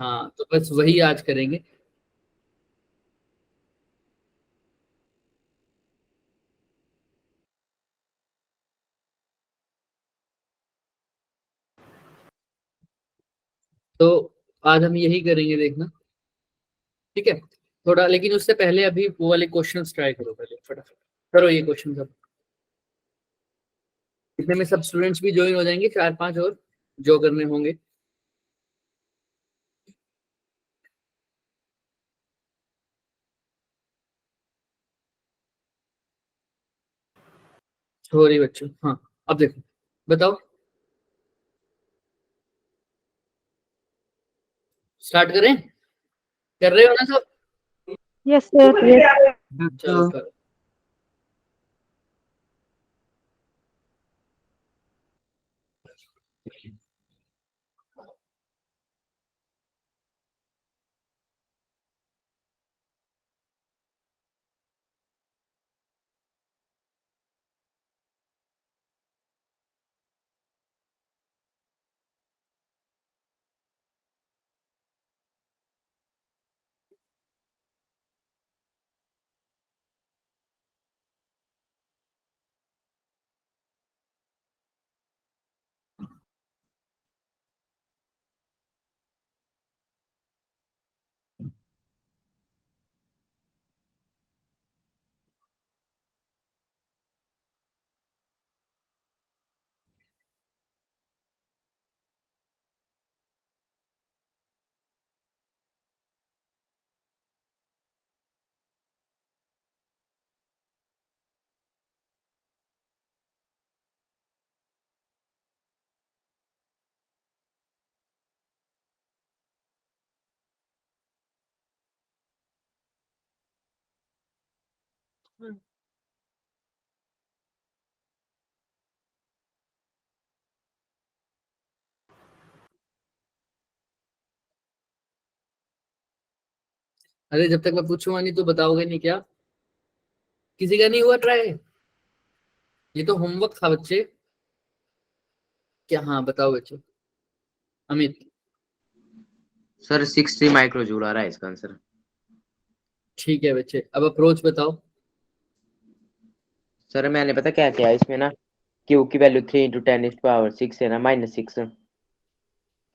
हाँ तो बस वही आज करेंगे। तो आज हम यही करेंगे, देखना। ठीक है, थोड़ा लेकिन उससे पहले अभी वो वाले क्वेश्चन ट्राई करो, पहले फटाफट करो ये क्वेश्चन सब। इतने में सब स्टूडेंट्स भी ज्वाइन हो जाएंगे, 4-5 और जो करने होंगे। सॉरी बच्चों, हाँ अब देखो, बताओ स्टार्ट करें? कर रहे हो ना सब? Yes sir. चलो करो। अरे जब तक मैं पूछूंगा नहीं तो बताओगे नहीं क्या? किसी का नहीं हुआ ट्राई? ये तो होमवर्क था बच्चे। क्या, हाँ बताओ बच्चों। अमित। सर 60 माइक्रो जूल आ रहा है इसका आंसर। ठीक है बच्चे, अब अप्रोच बताओ। सर मैंने पता क्या किया इसमें ना, क्यू की वैल्यू 3 × 10⁻6 है ना, -6,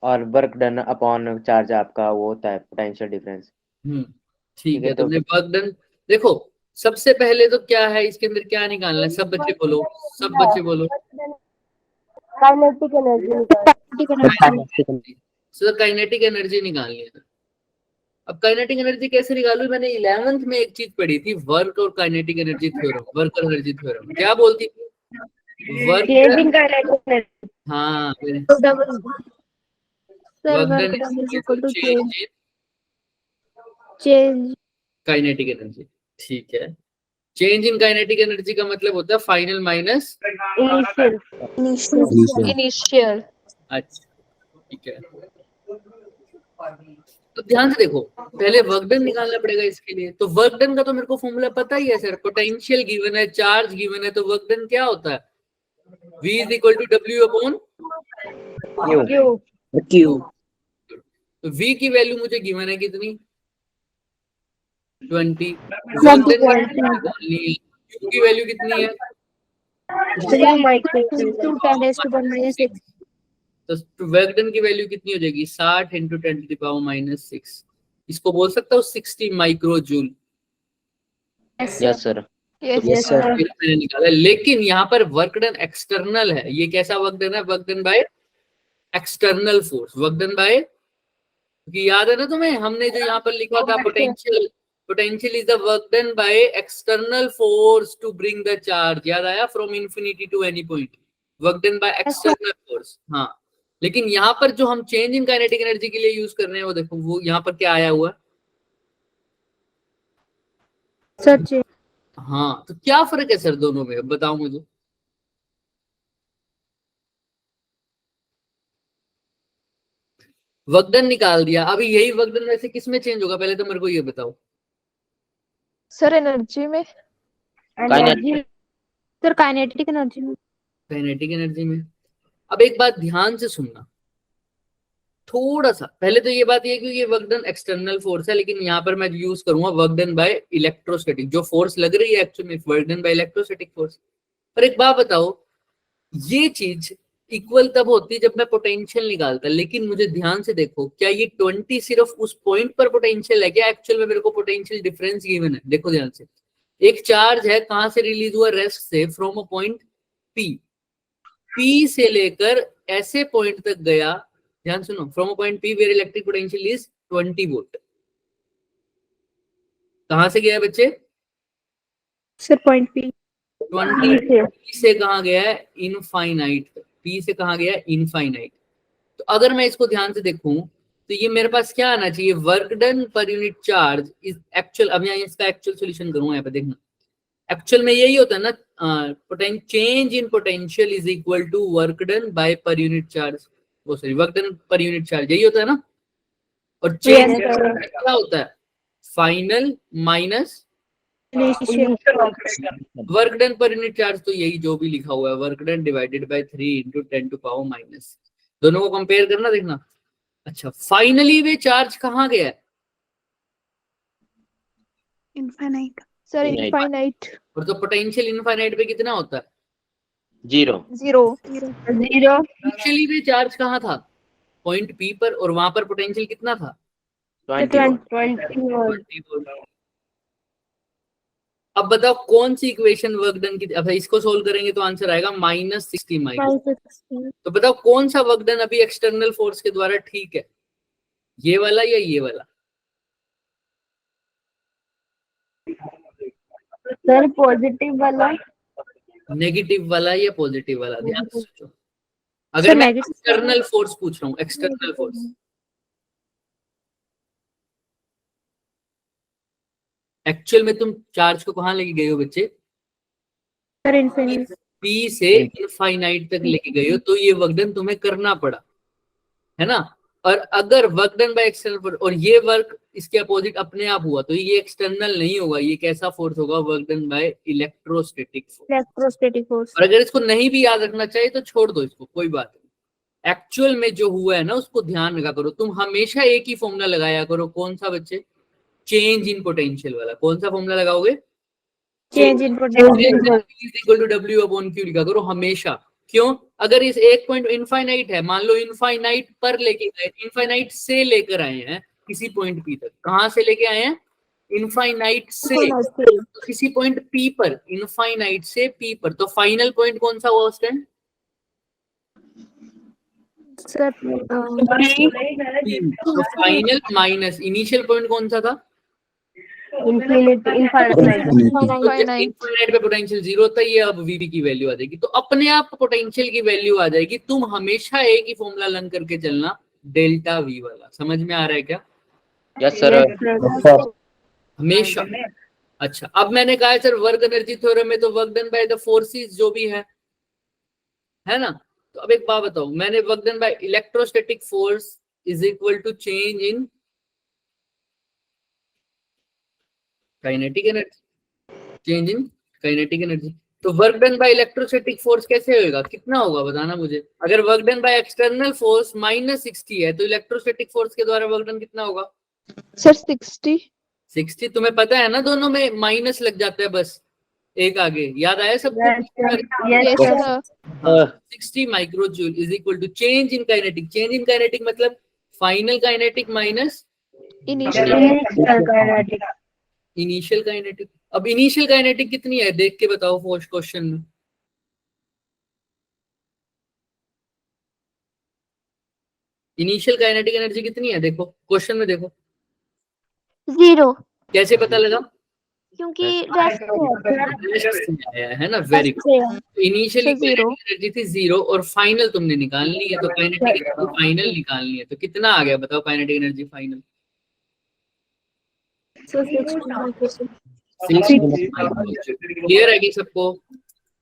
और वर्क डन अपॉन चार्ज आपका वो होता है पोटेंशियल डिफरेंस। ठीक है, तो तुमने वर्क डन। देखो, सबसे पहले तो क्या है इसके अंदर, क्या निकालना है? सब बच्चे बोलो, सब बच्चे बोलो। Kinetic energy. Sir kinetic energy निकालनी है। अब काइनेटिक एनर्जी कैसे निकालू? मैंने 11th में एक चीज पढ़ी थी, वर्क और काइनेटिक एनर्जी थ्योरम, वर्क और एनर्जी थ्योरम। क्या बोलती थी? Work, changing kinetic energy. हाँ, sir work work done done is is equal to change in change kinetic energy. ठीक है, चेंज इन काइनेटिक एनर्जी का मतलब होता है फाइनल माइनस इनिशियल। इनिशियल। अच्छा, ठीक है। तो ध्यान से देखो, पहले वर्क डन निकालना पड़ेगा इसके लिए। तो वर्क डन का तो मेरे को फॉर्मूला पता ही है सर, पोटेंशियल गिवन है, चार्ज गिवन है, तो वर्क डन क्या होता है? V is equal to W upon Q. तो V की वैल्यू मुझे गिवन है कितनी? 20। वर्क डन निकालनी है, Q की वैल्यू कितनी है? 3 माइक्रो 10⁻⁻6। तो वर्क डन की वैल्यू कितनी हो जाएगी? 60 इंटू 10⁻⁻6। इसको बोल सकता हूँ 60 micro joule. Yes sir. Yes sir. मैंने निकाला, लेकिन यहाँ पर वर्क डन एक्सटर्नल है। ये कैसा वर्क डन है? Work done by external force, work done bye, क्योंकि याद है ना तुम्हें, हमने जो यहाँ पर लिखा था, potential, potential is the work done by external force to bring the charge. याद आया? From infinity to any point, work done by external force. हाँ, लेकिन यहाँ पर जो हम चेंज इन काइनेटिक एनर्जी के लिए यूज कर रहे हैं, वो देखो, वो यहाँ पर क्या आया हुआ? सर हाँ, तो क्या फर्क है सर दोनों में? अब बताओ मुझे। वर्कडन निकाल दिया, अभी यही वर्कडन वैसे किस में चेंज होगा? पहले तो मेरे को ये बताओ। सर एनर्जी में। एनर्जी सर काइनेटिक एनर्जी में। काइनेटिक एनर्जी में। अब एक बात ध्यान से सुनना, थोड़ा सा पहले तो ये बात ये कि ये वर्क डन एक्सटर्नल फोर्स है, लेकिन यहाँ पर मैं यूज करूंगा वर्क डन बाय इलेक्ट्रोस्टैटिक। जो फोर्स लग रही है actually work done by electrostatic force. पर एक बात बताओ, ये चीज इक्वल तब होती है जब मैं पोटेंशियल निकालता, लेकिन मुझे ध्यान से देखो, क्या ये 20 सिर्फ उस पॉइंट पर पोटेंशियल है क्या? एक्चुअल में मेरे को पोटेंशियल डिफरेंस गिवन है, देखो ध्यान से। एक चार्ज है, कहां से रिलीज हुआ? रेस्ट से, from a point P. P से लेकर ऐसे पॉइंट तक गया, ध्यान सुनो, from a point P where electric potential is 20 volt. कहां से गया है बच्चे? सर पॉइंट पी 20 पी से कहां गया है? इनफाइनाइट। पी से कहां गया है? इनफाइनाइट। तो अगर मैं इसको ध्यान से देखूं तो ये मेरे पास क्या आना चाहिए? Work done per unit charge is actual. अब यहाँ इसका एक्चुअल सॉल्यूशन करूंगा, यहाँ पे देखना। एक्चुअल में यही होता है ना, change in potential is equal to work done by per unit charge, वो sorry work done per unit charge, यही होता है ना। और चेंज क्या होता है? Final minus work done per unit charge. तो यही जो भी लिखा हुआ है, work done divided by 3 into 10 to power minus. दोनों को कंपेयर करना, देखना। अच्छा, फाइनली वे चार्ज कहाँ गया है? Infinite sir, infinite. और तो पोटेंशियल इनफाइनाइट पे कितना होता है? 0 जीरो। एक्चुअली वे चार्ज कहाँ था? पॉइंट पी पर, और वहां पर पोटेंशियल कितना था? 20 अब बताओ कौन सी इक्वेशन वर्क डन की, अब इसको सोल्व करेंगे तो आंसर आएगा -60 माइनस। तो बताओ कौन सा वर्क डन अभी एक्सटर्नल फोर्स के द्वारा ठीक है, ये वाला या ये वाला? सर पॉजिटिव वाला। नेगेटिव वाला या पॉजिटिव वाला? ध्यान से सोचो। अगर मैं एक्सटर्नल फोर्स पूछ रहा हूँ, एक्सटर्नल फोर्स, एक्चुअल में तुम चार्ज को कहाँ लेके गए हो बच्चे? Sir infinite. पी से इनफाइनाइट तक लेके गए हो, तो ये वर्क डन तुम्हें करना पड़ा, है ना। और अगर वर्क डन बाय एक्सटर्नल और ये वर्क इसके अपोजिट अपने आप हुआ, तो ये एक्सटर्नल नहीं होगा, ये कैसा फोर्स होगा? Work done by electrostatic force. Electrostatic force. और अगर इसको नहीं भी याद रखना चाहिए तो छोड़ दो इसको, कोई बात नहीं। एक्चुअल में जो हुआ है ना, उसको ध्यान रखा करो। तुम हमेशा एक ही फॉर्मूला लगाया करो। कौन सा बच्चे? चेंज इन पोटेंशियल वाला। कौन सा फॉर्मूला लगाओगे? Change in potential equal to W upon Q लिखा करो हमेशा। क्यों? अगर इस एक पॉइंट इनफाइनाइट है, मान लो इनफाइनाइट पर लेके गए, इनफाइनाइट से लेकर आए हैं किसी पॉइंट P तक। कहां से लेके आए हैं? इनफाइनाइट से। तो किसी पॉइंट P पर, इनफाइनाइट से P पर, तो फाइनल पॉइंट कौन सा हुआ उस टाइम? सर तो फाइनल माइनस इनिशियल पॉइंट कौन सा था? इनफाइनाइट। इनफाइनाइट पे पोटेंशियल 0 होता है, ये अब वीवी की वैल्यू आ जाएगी। तो अपने आप पोटेंशियल की वैल्यू आ जाएगी। तुम हमेशा एक ही फॉर्मूला लर्न करके चलना, डेल्टा वी वाला। समझ में आ रहा है क्या? Yes sir. हमेशा। अच्छा, अब मैंने कहा सर वर्क एनर्जी थ्योरम में तो work done by the forces जो भी है ना। तो अब एक बात बताओ, मैंने work done by electrostatic force is equal to change in kinetic energy, change in kinetic energy. तो work done by electrostatic force कैसे होगा? कितना होगा बताना मुझे। अगर work done by external force -60 है, तो इलेक्ट्रोस्टैटिक फोर्स के द्वारा वर्क डन कितना होगा? सर 60। तुम्हें पता है ना, दोनों में माइनस लग जाता है, बस एक आगे। याद आया सबको? 60 microjoule is equal to change in kinetic. Change in kinetic मतलब final kinetic minus initial kinetic. अब इनिशियल काइनेटिक कितनी है देख के बताओ फर्स्ट क्वेश्चन में। इनिशियल काइनेटिक एनर्जी कितनी है देखो, क्वेश्चन में देखो। 0। कैसे पता लगा? क्योंकि आया है ना, वेरी गुड। इनिशियली एनर्जी थी 0 और फाइनल तुमने निकालनी है, तो काइनेटिक एनर्जी फाइनल निकालनी है। तो कितना आ गया बताओ काइनेटिक एनर्जी फाइनल? क्लियर है कि सबको?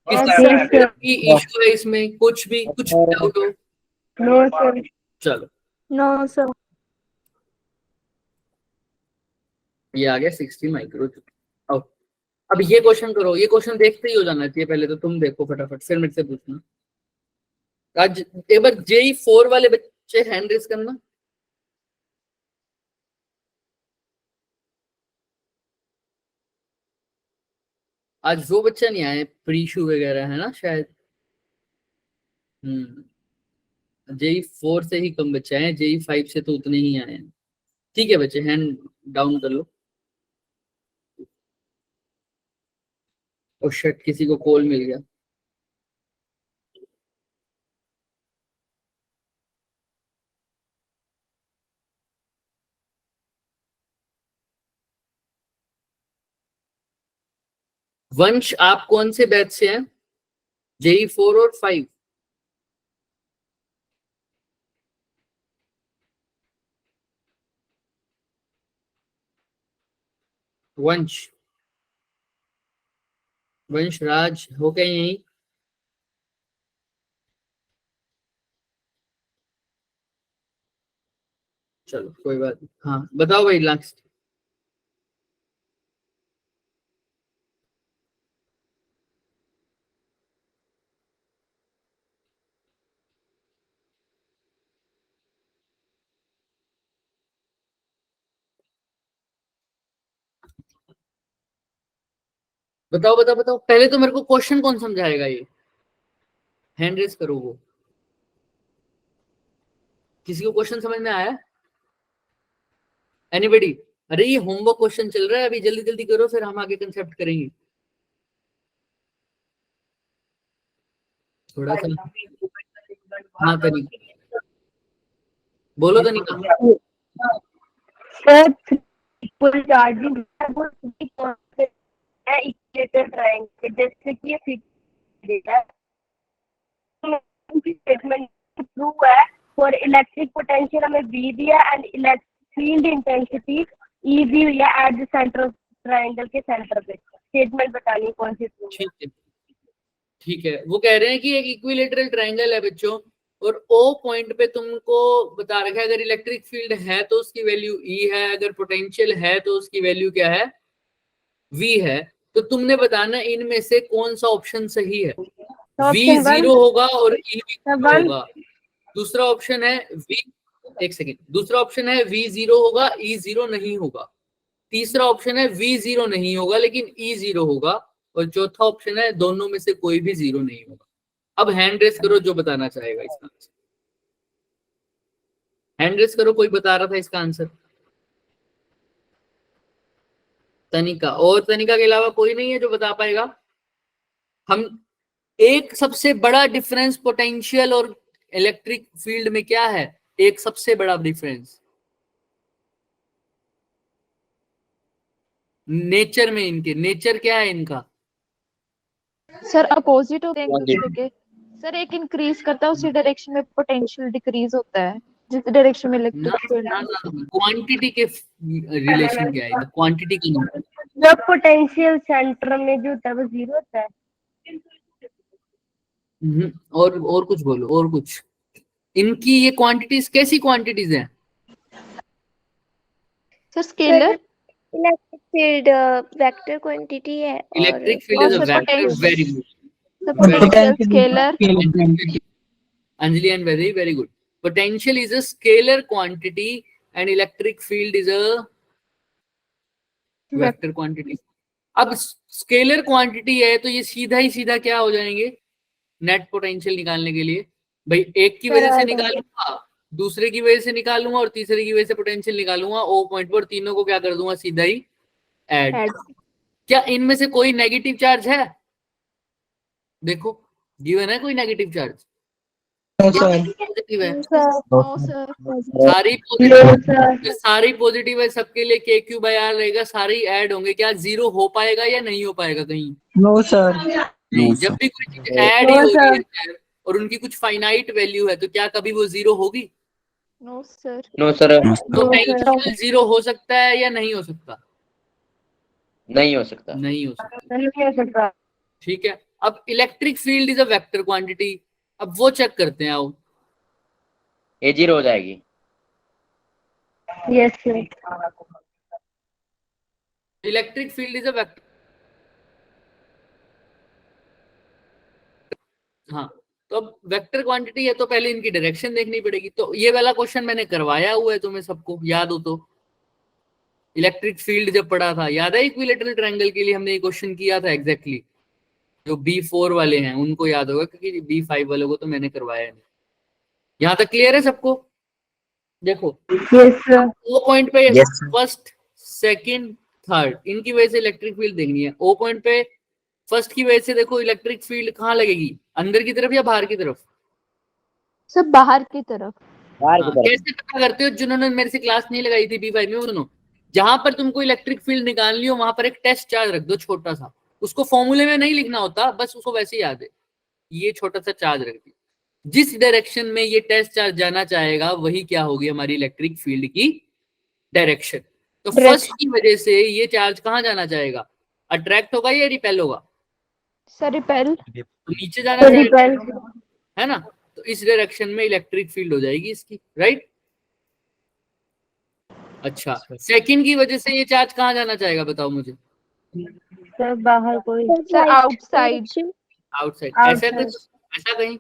किस तरह की इशू है इसमें? कुछ भी डाउट हो? No sir. चलो, नो सर। ये आ गया 60 माइक्रोजूल। अब ये क्वेश्चन करो। ये क्वेश्चन देखते ही हो जाना चाहिए। पहले तो तुम देखो फटाफट, फिर मेरे से पूछना। आज एक बार JEE 4 वाले बच्चे हैंड रेस करना। आज वो बच्चा नहीं आया, प्रीशु वगैरह है ना शायद। जेई 4 से ही कम बच्चे आए, जेई 5 से तो उतने ही आए हैं। ठीक है बच्चे, हैंड डाउन कर लो। और शिट, किसी को कॉल मिल गया। वंश, आप कौन से बैच से हैं? जेई 4 और 5? वंश, वंश राज हो गए यहीं? चलो कोई बात नहीं। हाँ बताओ भाई लास्ट। बताओ बताओ बताओ, पहले तो मेरे को क्वेश्चन कौन समझाएगा ये? हैंड रेस करो वो। किसी को क्वेश्चन समझ में आया? एनीबडी? अरे ये होमवर्क क्वेश्चन चल रहा है अभी, जल्दी जल्दी करो फिर हम आगे कंसेप्ट करेंगे। थोड़ा सा। हाँ तनिका, बोलो तनिका। सर ट्रिपल चार्जिंग है वो है इक्वेटर ट्रायंगल, जैसे कि ये फिगर है स्टेटमेंट ट्रू है। फॉर इलेक्ट्रिक पोटेंशियल हमें V दिया and electric field intensity E दी हुई है at the centre of triangle के सेंटर पे। स्टेटमेंट बतानी कौन सी ट्रू है। ठीक है, ठीक है। वो कह रहे हैं कि एक इक्विलेटरल ट्रायंगल है बच्चों, और O पॉइंट पे तुमको बता रखा है अगर इलेक्ट्रिक फील्ड है तो उसकी वैल्यू E है, अगर पोटेंशियल है तो उसकी वैल्यू क्या है? V है। तो तुमने बताना इनमें से कौन सा ऑप्शन सही है। V ऑप्शन 0 होगा और E भी 0 वन होगा। दूसरा ऑप्शन है V, एक सेकेंड, दूसरा ऑप्शन है V 0 होगा, E 0 नहीं होगा। तीसरा ऑप्शन है V 0 नहीं होगा लेकिन E 0 होगा। और चौथा ऑप्शन है दोनों में से कोई भी 0 नहीं होगा। अब हैंड रेस करो जो बताना चाहेगा इसका आंसर। हैंड रेस करो, कोई बता रहा था इसका आंसर। तनिका, और तनिका के अलावा कोई नहीं है जो बता पाएगा? हम एक सबसे बड़ा डिफरेंस पोटेंशियल और इलेक्ट्रिक फील्ड में क्या है? एक सबसे बड़ा डिफरेंस नेचर में, इनके नेचर क्या है इनका? सर अपोजिट होते हैं एक दूसरे के। सर एक इंक्रीज करता है उसी डायरेक्शन में पोटेंशियल डिक्रीज होता है जिस डायरेक्शन में ना इलेक्ट्रिक फील्ड। ना ना, क्वांटिटी के रिलेशन क्या है? क्वांटिटी की नहीं। जब पोटेंशियल सेंटर में जो होता है वो 0 होता है। और कुछ बोलो, और कुछ। इनकी ये क्वांटिटीज कैसी क्वांटिटीज हैं? Sir scalar. Electric field vector quantity है और इलेक्ट्रिक फील्ड और is a sir vector. Very good sir potential scalar. Anjali, and very very good. Potential is a scalar quantity and electric field is a vector quantity. अब scalar quantity है तो ये सीधा ही सीधा क्या हो जाएंगे नेट पोटेंशियल निकालने के लिए? भाई एक की वजह से निकालूंगा, दूसरे की वजह से निकालूंगा और तीसरे की वजह से पोटेंशियल निकालूंगा। ओ पॉइंट पर तीनों को क्या कर दूंगा? सीधा ही ऐड। क्या इनमें से कोई नेगेटिव चार्ज है? देखो, गिवन है कोई नेगेटिव चार्ज? पॉजिटिव है। No sir. सारी पॉजिटिव, सारी पॉजिटिव है, सबके लिए के क्यू बाई आर रहेगा, सारे ऐड होंगे। क्या जीरो हो पाएगा या नहीं हो पाएगा कहीं? No sir. नहीं। जब भी कोई चीज ऐड ही हो रही है और उनकी कुछ फाइनाइट वैल्यू है तो क्या कभी वो जीरो होगी? No sir. नो सर, तो पोटेंशियल जीरो हो सकता है या नहीं हो सकता? नहीं हो सकता। नहीं हो सकता। नहीं हो सकता। ठीक है। अब electric field is a vector quantity. अब वो चेक करते हैं, आओ। ये 0 हो जाएगी। Yes sir. Electric field is a vector. हाँ, तो अब वेक्टर क्वांटिटी है तो पहले इनकी डायरेक्शन देखनी पड़ेगी। तो ये वाला क्वेश्चन मैंने करवाया हुआ है तुम्हें सबको, याद हो तो। इलेक्ट्रिक फील्ड जब पढ़ा था, याद है इक्विलेटरल ट्रायंगल के लिए हमने ये क्वेश्चन किया था एग्जैक्टली। जो B4 वाले हैं उनको याद होगा, क्योंकि B5 वालों को तो मैंने करवाया नहीं। यहाँ तक क्लियर है सबको? देखो Yes, sir. O पॉइंट पे Yes, sir. First, second, third, इनकी वजह से इलेक्ट्रिक फील्ड देखनी है। O पॉइंट पे फर्स्ट की वजह से देखो इलेक्ट्रिक फील्ड कहाँ लगेगी, अंदर की तरफ या बाहर की तरफ? सब बाहर की तरफ। बाहर की हाँ, तरफ। कैसे पता करते हो? जिन्होंने मेरे से क्लास नहीं लगाई थी B5 में, वो सुनो, जहां पर तुमको इलेक्ट्रिक फील्ड निकालनी हो वहां पर एक टेस्ट चार्ज रख दो छोटा सा। उसको फॉर्मूले में नहीं लिखना होता, बस उसको वैसे ही याद है। ये छोटा सा चार्ज रख दिया, जिस डायरेक्शन में ये टेस्ट चार्ज जाना चाहेगा वही क्या होगी हमारी इलेक्ट्रिक फील्ड की डायरेक्शन। तो फर्स्ट की वजह से ये चार्ज कहाँ जाना चाहेगा, अट्रैक्ट होगा या रिपेल होगा? Sir repel. तो नीचे जाना चाहेगा, Repel. है ना? तो इस डायरेक्शन में इलेक्ट्रिक फील्ड हो जाएगी इसकी, राइट? अच्छा, सेकंड की वजह से ये चार्ज कहाँ जाना चाहेगा बताओ मुझे? Sir, बाहर कोई. Sir outside. आउटसाइड, ऐसा Outside. कुछ, ऐसा कहीं?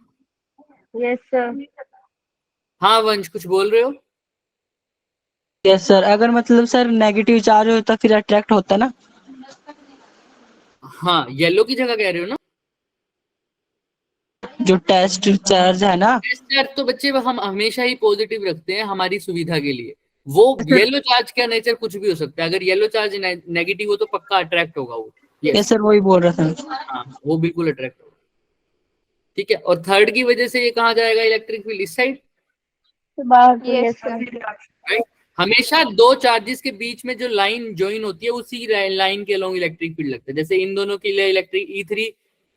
Yes, sir. हाँ वंश कुछ बोल रहे हो? यस सर, अगर मतलब सर नेगेटिव चार्ज हो तो फिर अट्रैक्ट होता है ना। हाँ, येलो की जगह कह रहे हो ना? जो टेस्ट चार्ज है ना, टेस्ट चार्ज तो बच्चे हम हमेशा ही पॉजिटिव रखते हैं हमारी सुविधा के लिए। वो येलो चार्ज का नेचर कुछ भी हो सकता है, अगर येलो चार्ज नेगेटिव हो तो पक्का अट्रैक्ट होगा वो। यस सर वही बोल रहा था। हाँ वो बिल्कुल अट्रैक्ट होगा, ठीक है। और थर्ड की वजह से ये कहाँ जाएगा इलेक्ट्रिक फील्ड, इस साइड, बाहर कोई. Yes, Yes, sir. राइट? हमेशा दो चार्जेस के बीच में जो लाइन ज्वाइन होती है उसी लाइन के अलोंग इलेक्ट्रिक फील्ड लगता है। जैसे इन दोनों के लिए इलेक्ट्रिक E3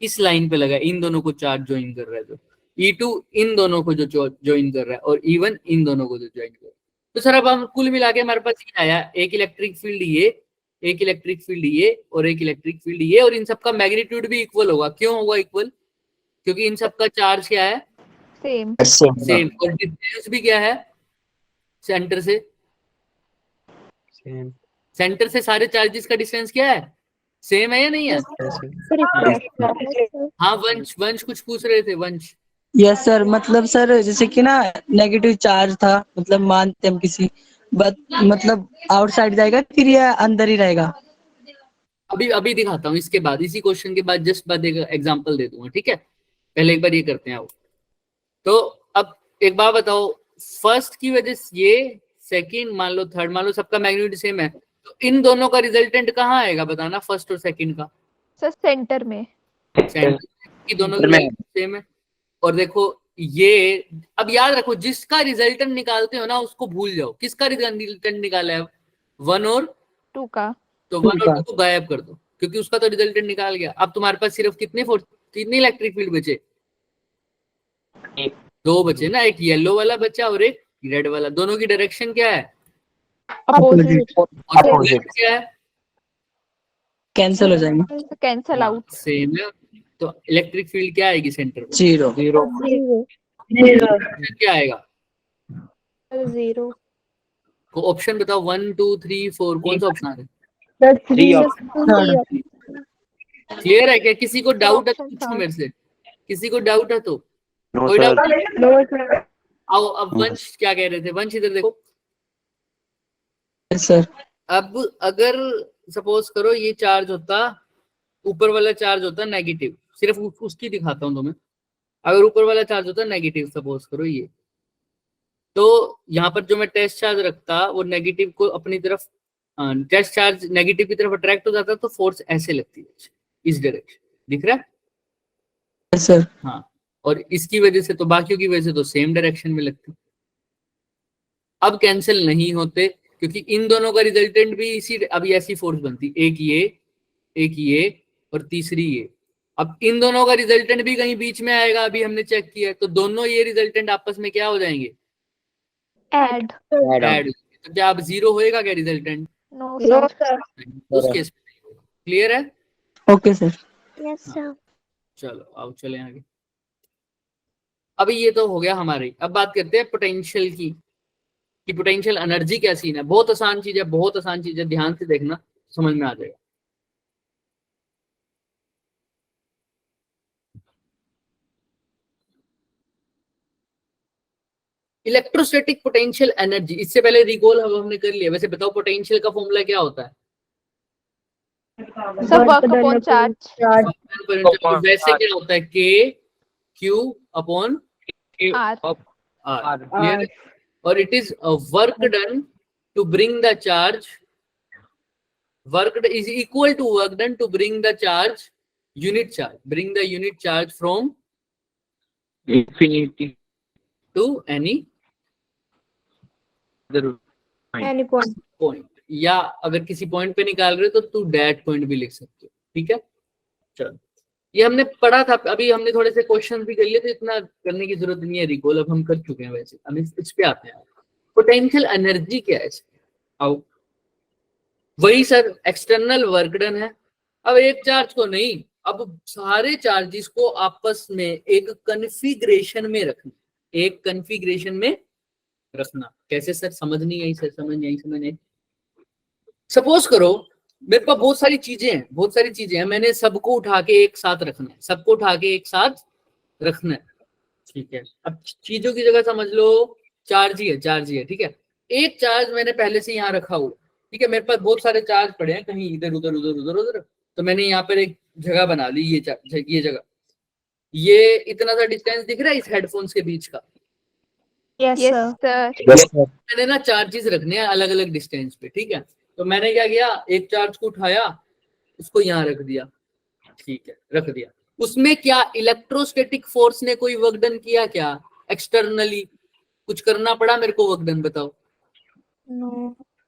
इस लाइन पे लगा, इन दोनों को चार्ज ज्वाइन कर रहा है, जो E2 इन दोनों को जो ज्वाइन कर रहा है, और E1 इन दोनों को जो ज्वाइन कर रहा है। तो सर अब हम कुल मिला के हमारे पास ये आया, एक इलेक्ट्रिक फील्ड ये, एक इलेक्ट्रिक फील्ड ये, और एक इलेक्ट्रिक फील्ड ये, और इन सबका मैग्नीट्यूड भी इक्वल होगा। क्यों होगा इक्वल? क्योंकि इन सबका चार्ज क्या है, सेम। सेम, और डिस्टेंस भी क्या है सेंटर से, सेंटर से सारे चार्जेस का डिस्टेंस क्या है, सेम है या नहीं है? हाँ वंश, वंश कुछ पूछ रहे थे वंश। यस सर, मतलब सर जैसे कि ना नेगेटिव चार्ज था, मतलब मानते हम किसी मतलब आउटसाइड जाएगा फिर या अंदर ही रहेगा। अभी अभी दिखाता हूँ, इसके बाद, इसी क्वेश्चन के बाद जस्ट बाद एक एग्जांपल दे दूंगा, ठीक है? पहले एक बार ये करते हैं आओ। तो अब एक बात बताओ, फर्स्ट की वजह से ये, सेकंड मान लो, थर्ड मान लो, सबका मैग्नीट्यूड सेम है, तो इन दोनों का रिजल्टेंट कहाँ आएगा बताना, फर्स्ट और सेकंड का? सर सेंटर में। सेंटर की, दोनों की सेम है। और देखो ये, अब याद रखो जिसका रिजल्टेंट निकालते हो ना उसको भूल जाओ, किसका रिजल्टेंट निकाला है, 1 और 2 का। तो 1 और 2 को गायब कर दो, क्योंकि उसका तो रिजल्टेंट निकाल गया। अब तुम्हारे पास सिर्फ कितने फोर्स, कितने इलेक्ट्रिक फील्ड बचे? दो बचे ना, एक येलो वाला बचा और एक रेड वाला। दोनों की डायरेक्शन क्या है, अपोजिट। और क्या है, कैंसिल हो जाएंगे। Cancel out. सेम है। तो इलेक्ट्रिक फील्ड क्या आएगी सेंटर पे, जीरो। क्या आएगा? 0। को ऑप्शन बताओ, 1 2 3 4, कौन सा ऑप्शन आ रहा है? Sir, 3. क्लियर है क्या? किसी को डाउट है तो option पूछो था। मेरे से, किसी को डाउट है तो? नो कोई सर। डाउट? No, sir. आओ, अब वंश क्या कह रहे थे, वंश इधर देखो। Yes sir. अब अगर सपोज करो ये चार्ज होता, ऊपर वाला चार्ज होता नेगेटिव, सिर्फ उसकी दिखाता हूँ तुम्हें। अगर ऊपर वाला चार्ज होता नेगेटिव, सपोज करो ये, तो यहाँ पर जो मैं टेस्ट चार्ज रखता वो नेगेटिव को अपनी तरफ, टेस्ट चार्ज नेगेटिव की तरफ अट्रैक्ट हो जाता, तो फोर्स ऐसे लगती है, इस डायरेक्शन, दिख रहा है? Yes sir. हाँ, और इसकी वजह से तो, बाकियों की वजह से तो सेम डायरेक्शन में लगती। अब कैंसिल नहीं होते, क्योंकि इन दोनों का रिजल्टेंट भी इसी, अभी ऐसी फोर्स बनती, एक ये और तीसरी ये। अब इन दोनों का रिजल्टेंट भी कहीं बीच में आएगा, अभी हमने चेक किया, तो दोनों ये रिजल्टेंट आपस में क्या हो जाएंगे, ऐड। ऐड। तो क्या अब 0 होएगा क्या resultant? No No, sir. sir. उस केस में क्लियर है? Okay sir. Yes, sir. चलो आओ चले आगे। अभी ये तो हो गया हमारी, अब बात करते हैं पोटेंशियल की, कि पोटेंशियल एनर्जी क्या सीन है। बहुत आसान चीज है, बहुत आसान चीज है, ध्यान से देखना समझ में आ जाएगा। इलेक्ट्रोस्टैटिक पोटेंशियल एनर्जी, इससे पहले रिकॉल हमने कर लिया। वैसे बताओ पोटेंशियल का फॉर्मूला क्या होता है? Sir work upon charge. वैसे क्या होता है? K Q upon R. R, clear? और it is work done to bring the charge, work is equal to work done to bring the charge, unit charge, bring the unit charge from infinity to any point, या अगर किसी point पे निकाल रहे हो तो to that point भी लिख सकते हो। ठीक है, चलो ये हमने पढ़ा था, अभी हमने थोड़े से क्वेश्चन भी कर लिए, तो इतना करने की जरूरत नहीं है रिकॉल, अब हम कर चुके हैं। वैसे हम इस पे आते हैं, पोटेंशियल एनर्जी क्या है? आओ, वही सर एक्सटर्नल वर्क डन है। अब एक चार्ज को नहीं, अब सारे चार्जेस को आपस में एक कन्फिग्रेशन में रखना, एक कन्फिग्रेशन में रखना। कैसे सर? समझ नहीं आई सर, समझ नहीं। सपोज करो मेरे पास बहुत सारी चीजें हैं, मैंने सबको उठा के एक साथ रखना है, ठीक है। अब चीजों की जगह समझ लो चार्ज ही है, ठीक है। एक चार्ज मैंने पहले से यहाँ रखा हुआ, ठीक है। मेरे पास बहुत सारे चार्ज पड़े हैं कहीं इधर उधर, तो मैंने यहाँ पर एक जगह बना ली, ये जगह, ये इतना सा डिस्टेंस दिख रहा है इस हेडफोन्स के बीच का। Yes sir. मैंने ना चार्जेस रखने हैं अलग अलग डिस्टेंस पे, ठीक है। तो मैंने क्या किया, एक चार्ज को उठाया, उसको यहाँ रख दिया, ठीक है, रख दिया। उसमें क्या इलेक्ट्रोस्टैटिक फोर्स ने कोई वर्क डन किया क्या? एक्सटर्नली कुछ करना पड़ा मेरे को वर्क डन? बताओ।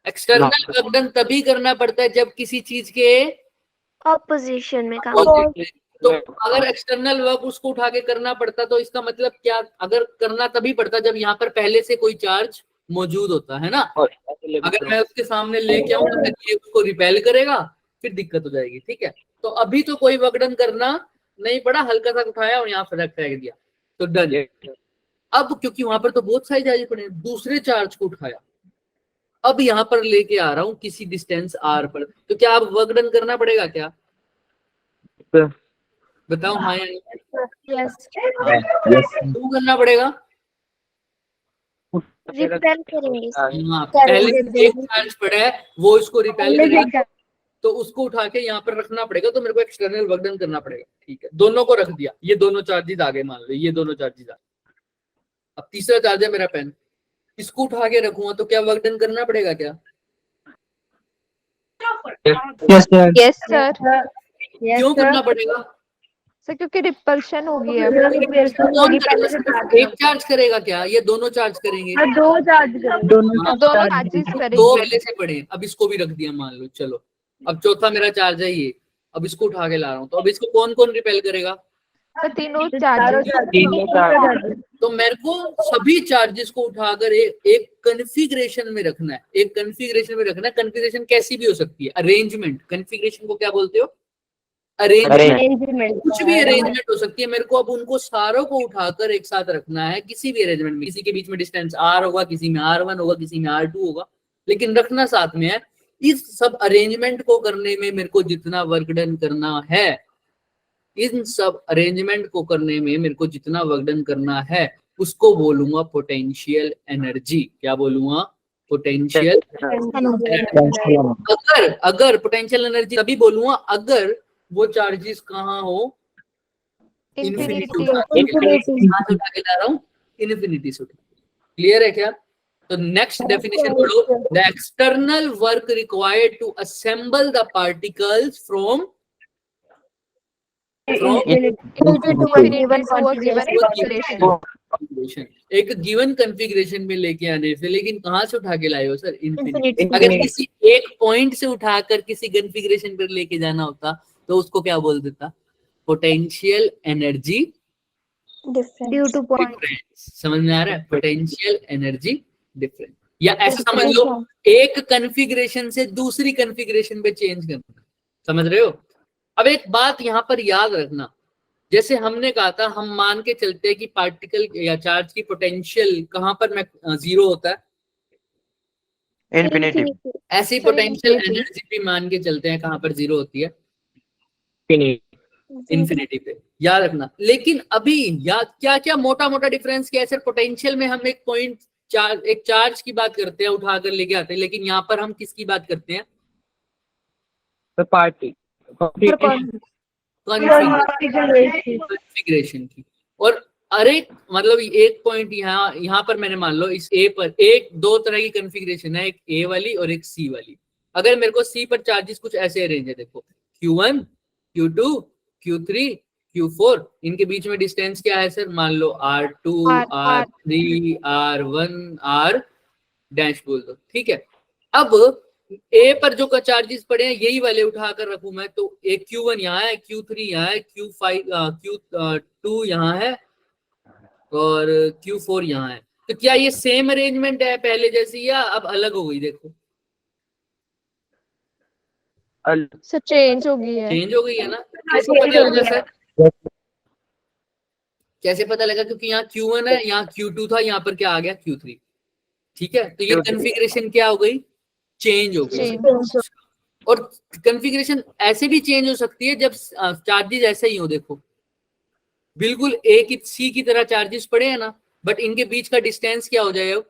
एक्सटर्नल वर्क डन तभी करना पड़ता है जब किसी चीज के ऑपोजिशन में काम। तो अगर एक्सटर्नल वर्क उसको उठा के करना पड़ता तो इसका मतलब क्या? अगर करना तभी पड़ता जब यहाँ पर पहले से कोई चार्ज मौजूद होता है ना। अगर मैं उसके सामने लेके आऊँ तो ये उसको रिपेल करेगा, फिर दिक्कत हो जाएगी, ठीक है। तो अभी तो कोई वर्क डन करना नहीं पड़ा, हल्का सा उठाया और यहाँ पर फेंक दिया, तो डन। अब क्योंकि वहां पर तो बहुत सारे चार्ज पड़े, दूसरे चार्ज को उठाया, अब यहाँ पर लेके आ रहा हूँ किसी डिस्टेंस r पर, तो क्या अब वर्क डन करना पड़ेगा क्या? बताओ हाँ या नहीं? क्यों करना पड़ेगा? रिपेल करेंगे। हाँ, पहले एक चार्ज पड़ा है वो इसको रिपेल करेगा, तो उसको उठा के यहाँ पर रखना पड़ेगा, तो मेरे को एक्सटर्नल वर्क डन करना पड़ेगा, ठीक है। दोनों को रख दिया, ये दोनों चार्जेस आगे, मान लो ये दोनों चार्जेस आगे। अब तीसरा चार्ज है मेरा पेन, इसको उठा के रखूंगा तो क्या वर्क डन करना पड़ेगा क्या? Yes sir. क्यों करना पड़ेगा सर? क्योंकि रिपल्शन होगी है। कौन करेगा? एक चार्ज करेगा क्या? ये दोनों चार्ज करेंगे? दो चार्ज दोनों चार्जेस दो करेंगे। पहले से पड़े, अब इसको भी रख दिया मान लो। चलो अब चौथा मेरा चार्ज है ये, अब इसको उठा के ला रहा हूँ, तो अब इसको कौन कौन रिपेल करेगा? सर तीनों चार्जेस। तो मेरे को सभी चार्जेस को उठाकर एक कन्फिग्रेशन में रखना है, एक कन्फिग्रेशन में रखना है। कन्फिग्रेशन कैसी भी हो सकती है, अरेंजमेंट। कन्फिग्रेशन को क्या बोलते हो? अरेंजमेंट। कुछ भी अरेंजमेंट हो सकती है। मेरे को अब उनको सारों को उठाकर एक साथ रखना है किसी भी अरेंजमेंट में। किसी के बीच में डिस्टेंस r होगा, किसी में r1 होगा, किसी में r2 होगा, लेकिन रखना साथ में है। इस सब अरेंजमेंट को करने में मेरे को जितना वर्क डन करना है, इन सब अरेंजमेंट को करने में मेरे को जितना वर्क डन करना है, उसको बोलूंगा पोटेंशियल एनर्जी। क्या बोलूंगा? पोटेंशियल। अगर पोटेंशियल एनर्जी तभी बोलूंगा अगर वो चार्जेस कहाँ हो, इन्फिनिटी उठा के ला रहा हूँ, इन्फिनिटी से। क्लियर है क्या? तो नेक्स्ट डेफिनेशन पढ़ो, the external work required to assemble the particles from एक गिवन कॉन्फ़िगरेशन में लेके आने से। लेकिन कहाँ से उठा के लाए हो सर? इन्फिनिटी। अगर किसी एक पॉइंट से उठाकर किसी कॉन्फ़िगरेशन पर लेके जाना होता तो उसको क्या बोल देता? Potential energy difference. समझ में आ रहा है? Potential energy difference. या ऐसा समझ लो, एक कॉन्फ़िगरेशन से दूसरी कॉन्फ़िगरेशन पे चेंज करना। समझ रहे हो? अब एक बात यहाँ पर याद रखना, जैसे हमने कहा था, हम मान के चलते हैं कि पार्टिकल या चार्ज की पोटेंशियल कहाँ पर जीरो होता है, इन्फिनिटी। ऐसी पोटेंशियल एनर्जी भी मान के चलते हैं कहाँ पर जीरो होती है, इन्फिनिटी पे। याद रखना। लेकिन अभी याद क्या क्या मोटा मोटा डिफरेंस क्या है सर? पोटेंशियल में हम एक पॉइंट एक चार्ज की बात करते हैं, उठाकर लेके आते हैं, लेकिन यहाँ पर हम किसकी बात करते हैं? पार्टी कॉन्फ़िगरेशन की। और अरे मतलब एक पॉइंट यहाँ पर मैंने मान लो इस ए पर एक दो तरह की कॉन्फ़िगरेशन है, एक ए वाली और एक सी वाली। अगर मेरे को सी पर चार्जेस कुछ ऐसे अरेंज है, देखो Q1 Q2 Q3 Q4, इनके बीच में डिस्टेंस क्या है सर? मान लो R2 R3 R1 R dash बोल दो, ठीक है। अब ए पर जो चार्जेस पड़े हैं यही वाले उठा कर रखूं मैं, तो एक Q1 यहाँ है, Q3 यहाँ है, Q2 यहाँ है और Q4 यहाँ है। तो क्या ये सेम अरेंजमेंट है पहले जैसी या अब अलग हो गई? देखो सर चेंज हो गई है। चेंज हो गई है ना। कैसे पता लगा सर? कैसे पता लगा? क्योंकि यहाँ Q1 है, यहाँ Q2 था, यहाँ पर क्या आ गया? Q3। ठीक है, तो ये कॉन्फ़िगरेशन क्या हो गई? चेंज हो गई। और कॉन्फ़िगरेशन ऐसे भी चेंज हो सकती है जब चार्जेस ऐसे ही हो, देखो बिल्कुल ए की सी की तरह चार्जेस पड़े हैं ना, बट इनके बीच का डिस्टेंस क्या हो जाएगा?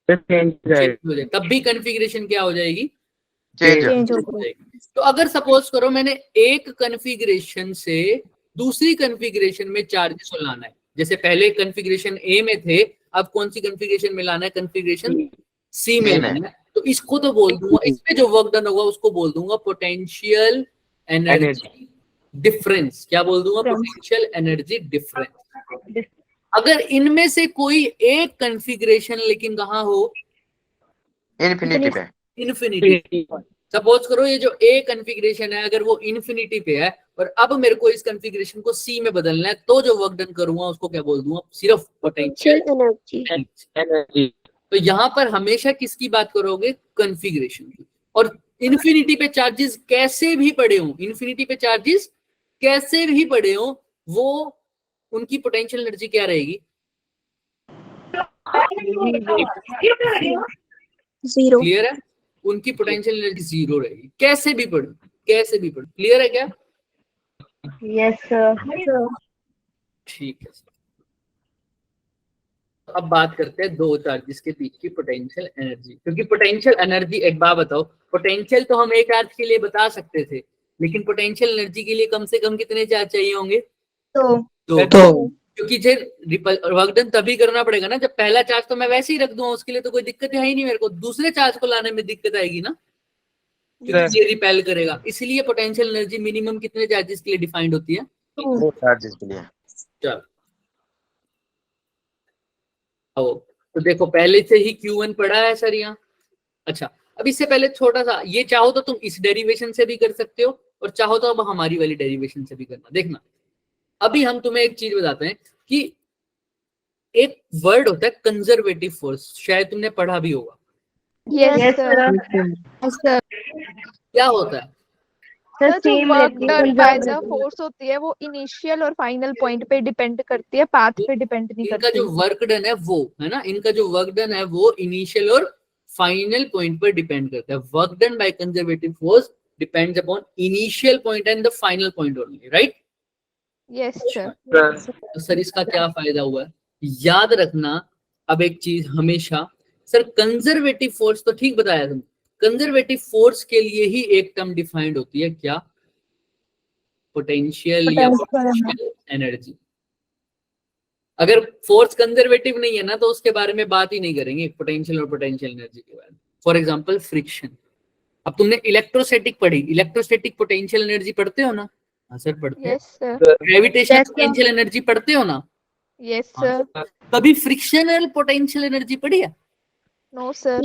चेंज हो जाए, तब भी कॉन्फ़िगरेशन क्या हो जाएगी? चेंज हो जाएगी। तो अगर सपोज करो मैंने एक कॉन्फ़िगरेशन से दूसरी कॉन्फ़िगरेशन में चार्जेस को लाना है, जैसे पहले कॉन्फ़िगरेशन ए में थे, अब कौन सी कॉन्फ़िगरेशन में लाना है? कॉन्फ़िगरेशन सी में लाना है। तो इसको तो बोल दूंगा, इसमें जो वर्क डन होगा उसको बोल दूंगा पोटेंशियल एनर्जी डिफरेंस। क्या बोल दूंगा? Potential energy difference. अगर इनमें से कोई एक कॉन्फ़िगरेशन लेकिन कहाँ हो? इन्फिनिटी पे। इन्फिनिटी। सपोज करो ये जो ए कॉन्फ़िगरेशन है अगर वो इन्फिनिटी पे है और अब मेरे को इस कॉन्फ़िगरेशन को सी में बदलना है, तो जो वर्क डन करूंगा उसको क्या बोल दूंगा? सिर्फ पोटेंशियल एनर्जी। तो यहाँ पर हमेशा किसकी बात करोगे? कॉन्फ़िगरेशन की। और इन्फिनिटी पे चार्जेस कैसे भी पड़े हो, इन्फिनिटी पे चार्जेस कैसे भी पड़े हो, वो उनकी पोटेंशियल एनर्जी क्या रहेगी? जीरो। क्लियर है? उनकी पोटेंशियल एनर्जी जीरो रहेगी, कैसे भी पढ़ो, कैसे भी पढ़ो। क्लियर है क्या? Yes sir. ठीक है। अब बात करते हैं दो चार्जेस के बीच की पोटेंशियल एनर्जी, क्योंकि पोटेंशियल एनर्जी, एक बात बताओ, पोटेंशियल तो हम एक चार्ज के लिए बता सकते थे, लेकिन पोटेंशियल एनर्जी के लिए कम से कम कितने चार्ज चाहिए होंगे? दो। क्योंकि वर्क डन तभी करना पड़ेगा ना जब पहला चार्ज तो मैं वैसे ही रख दूंगा, उसके लिए तो कोई दिक्कत है ही नहीं मेरे को, दूसरे चार्ज को लाने में दिक्कत आएगी ना, क्योंकि ये रिपेल करेगा। इसलिए पोटेंशियल एनर्जी मिनिमम कितने चार्जेस के लिए डिफाइंड होती है? दो चार्जेस के लिए। चलो तो देखो पहले से ही Q1 पड़ा है सर यहाँ। अच्छा, अब इससे पहले छोटा सा, ये चाहो तो तुम इस डेरिवेशन से भी कर सकते हो और चाहो तो अब हमारी वाली डेरिवेशन से भी करना। देखना, अभी हम तुम्हें एक चीज बताते हैं कि एक वर्ड होता है कंजर्वेटिव फोर्स, शायद तुमने पढ़ा भी होगा। Yes sir. क्या होता है? सर जो work done by the force होती है वो इनिशियल और फाइनल पॉइंट पे डिपेंड करती है, पाथ पे डिपेंड नहीं इनका करती। जो वर्क डन है वो है ना, इनका जो वर्क डन है वो इनिशियल और फाइनल पॉइंट पर डिपेंड करता है। Work done by conservative force depends upon initial point and the final point only, right? Yes sir. तो सर इसका क्या फायदा हुआ है? याद रखना अब एक चीज हमेशा, सर कंजर्वेटिव फोर्स तो ठीक बताया तुम, कंजर्वेटिव फोर्स के लिए ही एक टर्म डिफाइंड होती है, क्या? पोटेंशियल या पोटेंशियल एनर्जी। अगर फोर्स कंजर्वेटिव नहीं है ना तो उसके बारे में बात ही नहीं करेंगे, पोटेंशियल और पोटेंशियल एनर्जी के बारे में। For example friction. अब तुमने इलेक्ट्रोस्टैटिक पढ़ी, इलेक्ट्रोस्टैटिक पोटेंशियल एनर्जी पढ़ते हो ना? हाँ सर पढ़ते हैं। ग्रेविटेशनल पोटेंशियल एनर्जी पढ़ते हो ना? Yes sir. कभी फ्रिक्शनल पोटेंशियल एनर्जी पढ़ी है? No sir.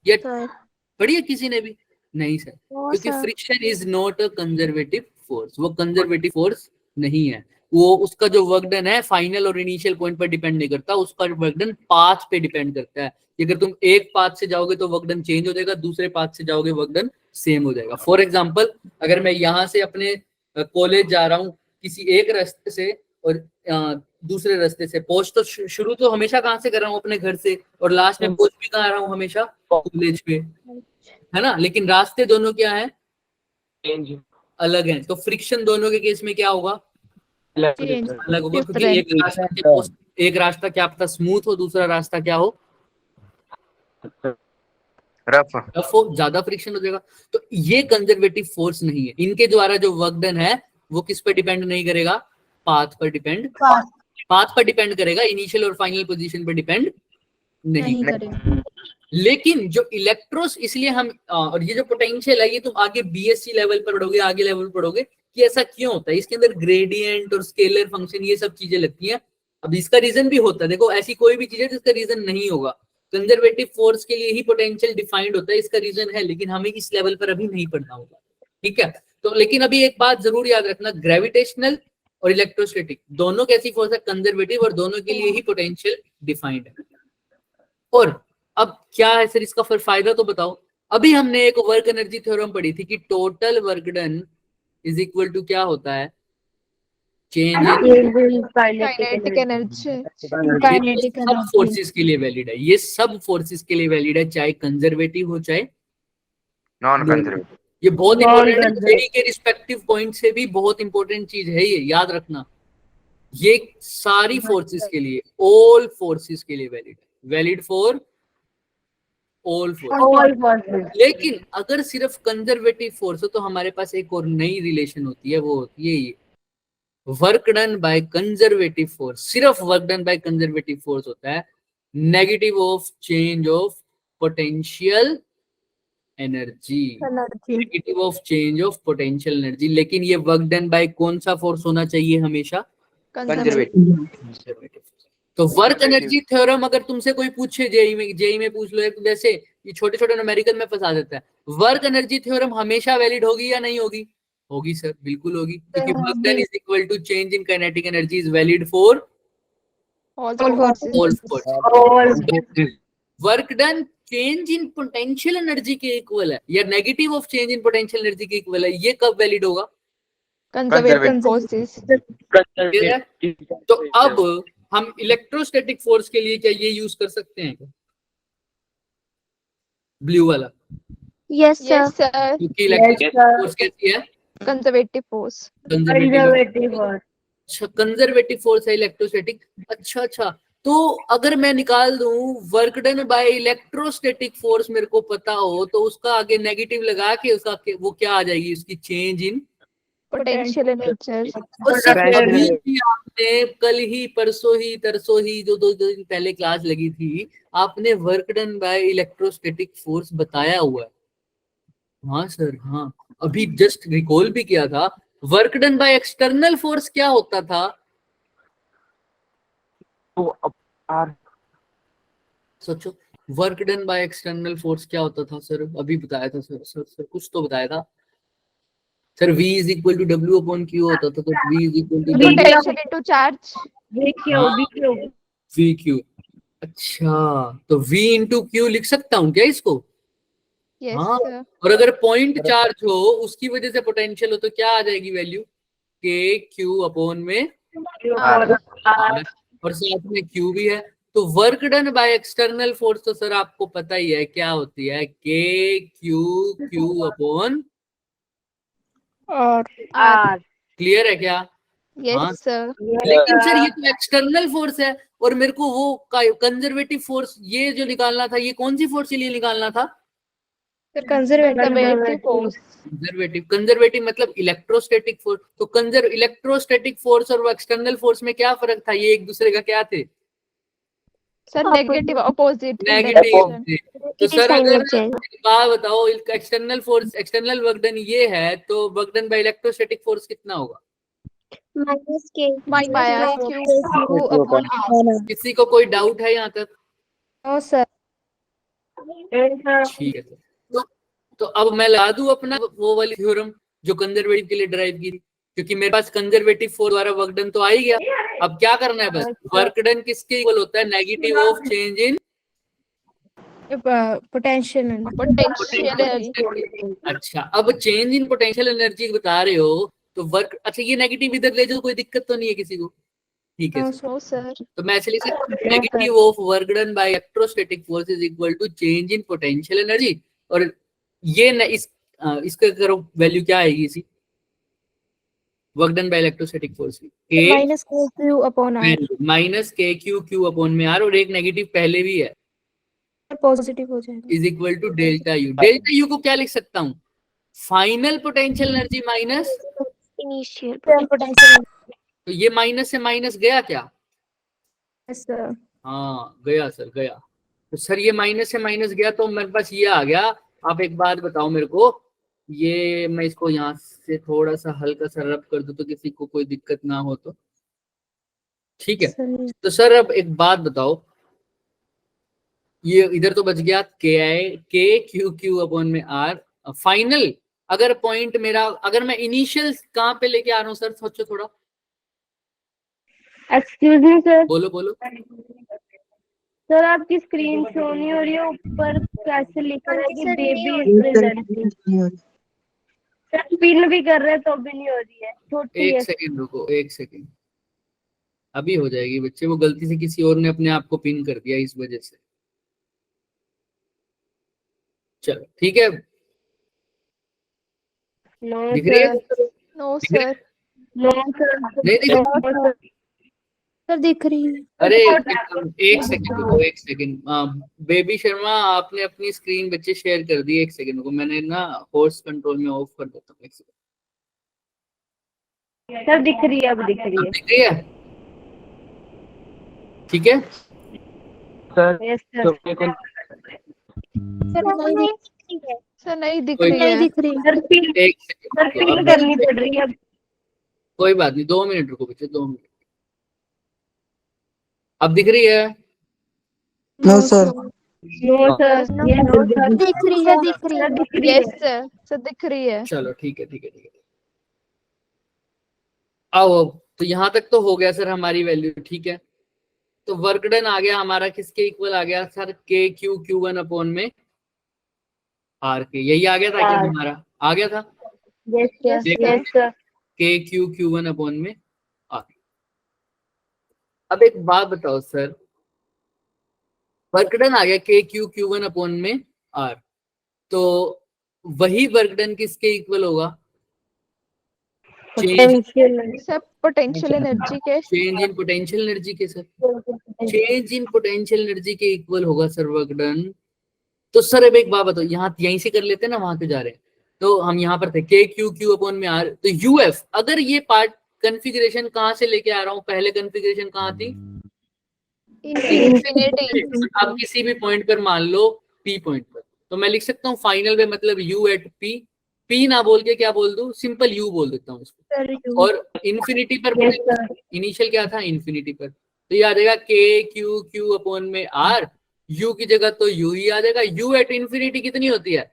ये पढ़ी है किसी ने भी? नहीं सर, क्योंकि friction is not a conservative force, वो कंजर्वेटिव फोर्स नहीं है। वो उसका जो वर्क डन है फाइनल और इनिशियल पॉइंट पर डिपेंड नहीं करता, उसका वर्क डन पाथ पे डिपेंड करता है। अगर तुम एक पाथ से जाओगे तो वर्क डन चेंज हो जाएगा, दूसरे पाथ से जाओगे वर्क डन सेम हो जाएगा। फॉर एग्जांपल, अगर मैं यहाँ से अपने कॉलेज जा रहा हूँ किसी एक रास्ते से और दूसरे रास्ते से, पहुंच तो शुरू तो हमेशा कहाँ से कर रहा हूँ? अपने घर से, और लास्ट में पहुंच भी कहाँ रहा हूँ? हमेशा कॉलेज पे, है ना? लेकिन रास्ते दोनों क्या है? अलग हैं। तो फ्रिक्शन दोनों के केस में क्या होगा? अलग होगा, क्योंकि एक रास्ता क्या पता स्मूथ हो, दूसरा रास्ता क्या हो, रफ रफ हो, ज्यादा फ्रिक्शन हो जाएगा। तो ये कंजर्वेटिव फोर्स नहीं है। इनके द्वारा जो वर्क डन है वो किस पर डिपेंड नहीं करेगा, पाथ पर डिपेंड, पाथ पर डिपेंड करेगा, इनिशियल और फाइनल पोजीशन पर डिपेंड नहीं करेगा। लेकिन जो इलेक्ट्रोस, इसलिए हम और ये जो पोटेंशियल है ये तुम आगे बीएससी लेवल पर पढ़ोगे, आगे लेवल पढ़ोगे कि ऐसा क्यों होता है। इसके अंदर ग्रेडियंट और स्केलर फंक्शन ये सब चीजें लगती हैं। अब इसका रीजन भी होता है, देखो ऐसी कोई भी चीज है जिसका रीजन नहीं होगा। कंजर्वेटिव फोर्स के लिए ही पोटेंशियल डिफाइंड होता है, इसका रीजन है, लेकिन हमें इस लेवल पर अभी नहीं पढ़ना होगा, ठीक है। तो लेकिन अभी एक बात जरूर याद रखना, ग्रेविटेशनल और इलेक्ट्रोस्टैटिक दोनों कैसी फोर्स है, कंजर्वेटिव, और दोनों के लिए ही पोटेंशियल डिफाइंड है। और अब क्या है सर इसका फिर फायदा तो बताओ। अभी हमने एक वर्क एनर्जी थ्योरम पढ़ी थी कि total work done is equal to क्या होता है, चेंज इन काइनेटिक एनर्जी। सब फोर्सेस के लिए वैलिड है, ये सब फोर्सेस के लिए वैलिड है, चाहे कंजर्वेटिव हो चाहे नॉन कंजर्वेटिव। ये बहुत इंपॉर्टेंट है, थ्योरी के रिस्पेक्टिव पॉइंट से भी बहुत इंपॉर्टेंट चीज है, ये याद रखना। ये सारी फोर्सेस के लिए, ऑल फोर्सेस के लिए वैलिड है, वैलिड फॉर ऑल फोर्स। लेकिन अगर सिर्फ कंजर्वेटिव फोर्स हो तो हमारे पास एक और नई रिलेशन होती है, वो होती है ये work done by conservative force. सिर्फ work done by conservative force होता है negative of change of potential energy, negative of change of potential energy. लेकिन ये वर्क डन बाय कौन सा फोर्स होना चाहिए हमेशा, कंजर्वेटिव। तो वर्क एनर्जी थ्योरम अगर तुमसे कोई पूछे जेई में पूछ लो, एक वैसे ये छोटे छोटे न्यूमेरिकल में फंसा देता है, वर्क एनर्जी थ्योरम हमेशा वैलिड होगी या नहीं होगी, होगी सर, बिल्कुल होगी, क्योंकि work done is equal to change in kinetic energy is valid for all forces. Work done change in potential energy के इक्वल है या negative of change in potential energy के इक्वल है, ये कब वैलिड होगा, कंजर्वेटिव फोर्सेस। तो अब हम इलेक्ट्रोस्टैटिक फोर्स के लिए क्या ये यूज कर सकते हैं क्या, ब्लू वाला, यस सर, क्योंकि इलेक्ट्रोस्टैटिक फोर्स कैसी है, कंजर्वेटिव फोर्स। अच्छा कंजर्वेटिव फोर्स है इलेक्ट्रोस्टैटिक। अच्छा, तो अगर मैं निकाल दूं work done by electrostatic force मेरे को पता हो, तो उसका आगे नेगेटिव लगा के उसका वो क्या आ जाएगी, उसकी चेंज इन पोटेंशियल एनर्जी। आपने कल ही परसों ही तरसों ही जो दो दिन पहले क्लास लगी थी, आपने work done by electrostatic force बताया हुआ है। हाँ सर, हाँ अभी जस्ट रिकॉल भी किया था। Work done by external force क्या होता था, सोचो, work done by external force क्या होता था सर, अभी बताया था सर कुछ तो बताया था sir, V is equal to W upon Q होता था, तो V is equal to potential into charge, VQ। अच्छा, तो V इंटू Q लिख सकता हूँ क्या इसको, यस हाँ। सर। और अगर पॉइंट चार्ज हो उसकी वजह से पोटेंशियल हो तो क्या आ जाएगी वैल्यू, KQ अपॉन में R, और साथ में Q भी है। तो work done by external force तो सर आपको पता ही है क्या होती है, KQ अपॉन और क्लियर है क्या, हाँ। Yes sir. लेकिन सर ये तो एक्सटर्नल फोर्स है, और मेरे को वो कंजर्वेटिव फोर्स ये जो निकालना था, ये कौन सी फोर्स के लिए निकालना था, कंजर्वेटिव फोर्स। कंजर्वेटिव मतलब इलेक्ट्रोस्टैटिक फोर्स। तो इलेक्ट्रोस्टैटिक फोर्स और वो एक्सटर्नल फोर्स में क्या फर्क था, ये एक दूसरे का क्या थे, सर नेगेटिव अपोजिट नेगेटिव। तो सर अगर बात बताओ, external force, external work done ये है, तो work done by electrostatic force कितना होगा, किसी को कोई डाउट है यहाँ तक, ठीक है। तो अब मैं ला दूं अपना वो वाली थ्योरम जो कंजर्वेटिव के लिए ड्राइव की थी, क्योंकि मेरे पास कंजर्वेटिव फोर्स द्वारा वर्क डन तो आ ही गया। अब क्या करना है, बस वर्क डन किसके इक्वल होता है, negative of change in potential energy. अच्छा, अब चेंज इन पोटेंशियल एनर्जी बता रहे हो तो वर्क, अच्छा ये नेगेटिव इधर ले जाओ, कोई दिक्कत तो नहीं है किसी को, ठीक है सर। तो मैं चलिए sir, negative of work done by electrostatic force is equal to change in potential energy. और ये न, इसका करो वैल्यू क्या आएगी इसी, work done by electrostatic force के minus Q upon R minus K Q Q upon में आर, और एक नेगेटिव पहले भी है, पॉजिटिव हो जाएगा। Is equal to delta U. Delta U को क्या लिख सकता हूँ, final potential energy minus initial potential. तो ये माइनस से माइनस गया क्या, यस सर। हाँ गया सर, गया। तो सर ये माइनस से माइनस गया तो मेरे पास ये आ गया। आप एक बात बताओ मेरे को, ये मैं इसको यहाँ से थोड़ा सा हल्का सा रब कर दूं तो किसी को कोई दिक्कत ना हो तो ठीक है। तो सर अब एक बात बताओ, ये इधर तो बच गया के क्यू क्यू अपॉन में आर फाइनल। अगर पॉइंट मेरा, अगर मैं इनिशियल कहाँ पे लेके आ रहा हूँ सर, सोचो थोड़ा, एक्सक्यूज मी सर। बोलो बोलो। सर आपकी स्क्रीन शो नहीं हो रही है, ऊपर कैसे लिखा है कि baby is present. Sir pin भी कर रहे हैं तो भी नहीं हो रही है, छोटी एक है। सेकंड रुको, एक सेकंड, अभी हो जाएगी बच्चे, वो गलती से किसी और ने अपने आप को पिन कर दिया इस वजह से। चलो ठीक है, नो दिख रही है? Sir, no sir. No sir, नहीं नहीं, नो सर दिख रही है। अरे एक सेकंड रुको, एक सेकंड। बेबी शर्मा आपने अपनी स्क्रीन बच्चे शेयर कर दी, एक सेकंड रुको, मैंने ना होस्ट कंट्रोल में ऑफ कर देता हूँ, एक सेकंड। सर दिख रही है, अब दिख रही है। दिख रही है? ठीक है सर यस सर। तो मेरे को सर नहीं दिख कोई रही है। सर पिन, एक सर पिन सेकंड, करनी पड़ रही है। कोई बात नहीं, 2 मिनट रुको बच्चे, 2 मिनट। अब दिख रही है? No sir. No sir, no sir, दिख रही है, दिख रही है। दिख रही है। यस सर, सर दिख रही है। चलो ठीक है ठीक है ठीक है, आओ अब। तो यहाँ तक तो हो गया सर हमारी वैल्यू, ठीक है। तो वर्क डन आ गया हमारा, किसके इक्वल आ गया सर, के क्यू क्यू वन अपॉन में आर के, यही आ गया था क्या हमारा, आ गया था यस सर, यस सर। के क्यू क्यू वन अपॉन में आर। अब एक बात बताओ सर, वर्क डन आ गया के क्यू क्यू वन अपॉन में आर, तो वही वर्क डन किसके इक्वल होगा, सर पोटेंशियल एनर्जी के। चेंज इन पोटेंशियल एनर्जी के sir, change in potential energy के इक्वल होगा सर वर्क डन। तो सर अब एक बात बताओ, यहाँ यहीं से कर लेते हैं ना, वहां पे जा रहे हैं, तो हम यहाँ पर थे के क्यू क्यू अपॉन में आर, तो यूएफ, अगर ये पार्ट कॉन्फ़िगरेशन कहाँ से लेके आ रहा हूँ, पहले कॉन्फ़िगरेशन कहाँ थी, इंफिनिटी। आप किसी भी पॉइंट पर मान लो पी पॉइंट पर, तो मैं लिख सकता हूँ फाइनल में मतलब यू एट पी, पी ना बोल के क्या बोल दूं, सिंपल यू बोल देता हूँ इसको। और इन्फिनिटी पर, इनिशियल क्या था इन्फिनिटी पर, तो ये आ जाएगा के क्यू क्यू अपॉन में आर, यू की जगह तो यू ही आ जाएगा। यू एट इन्फिनिटी कितनी होती है,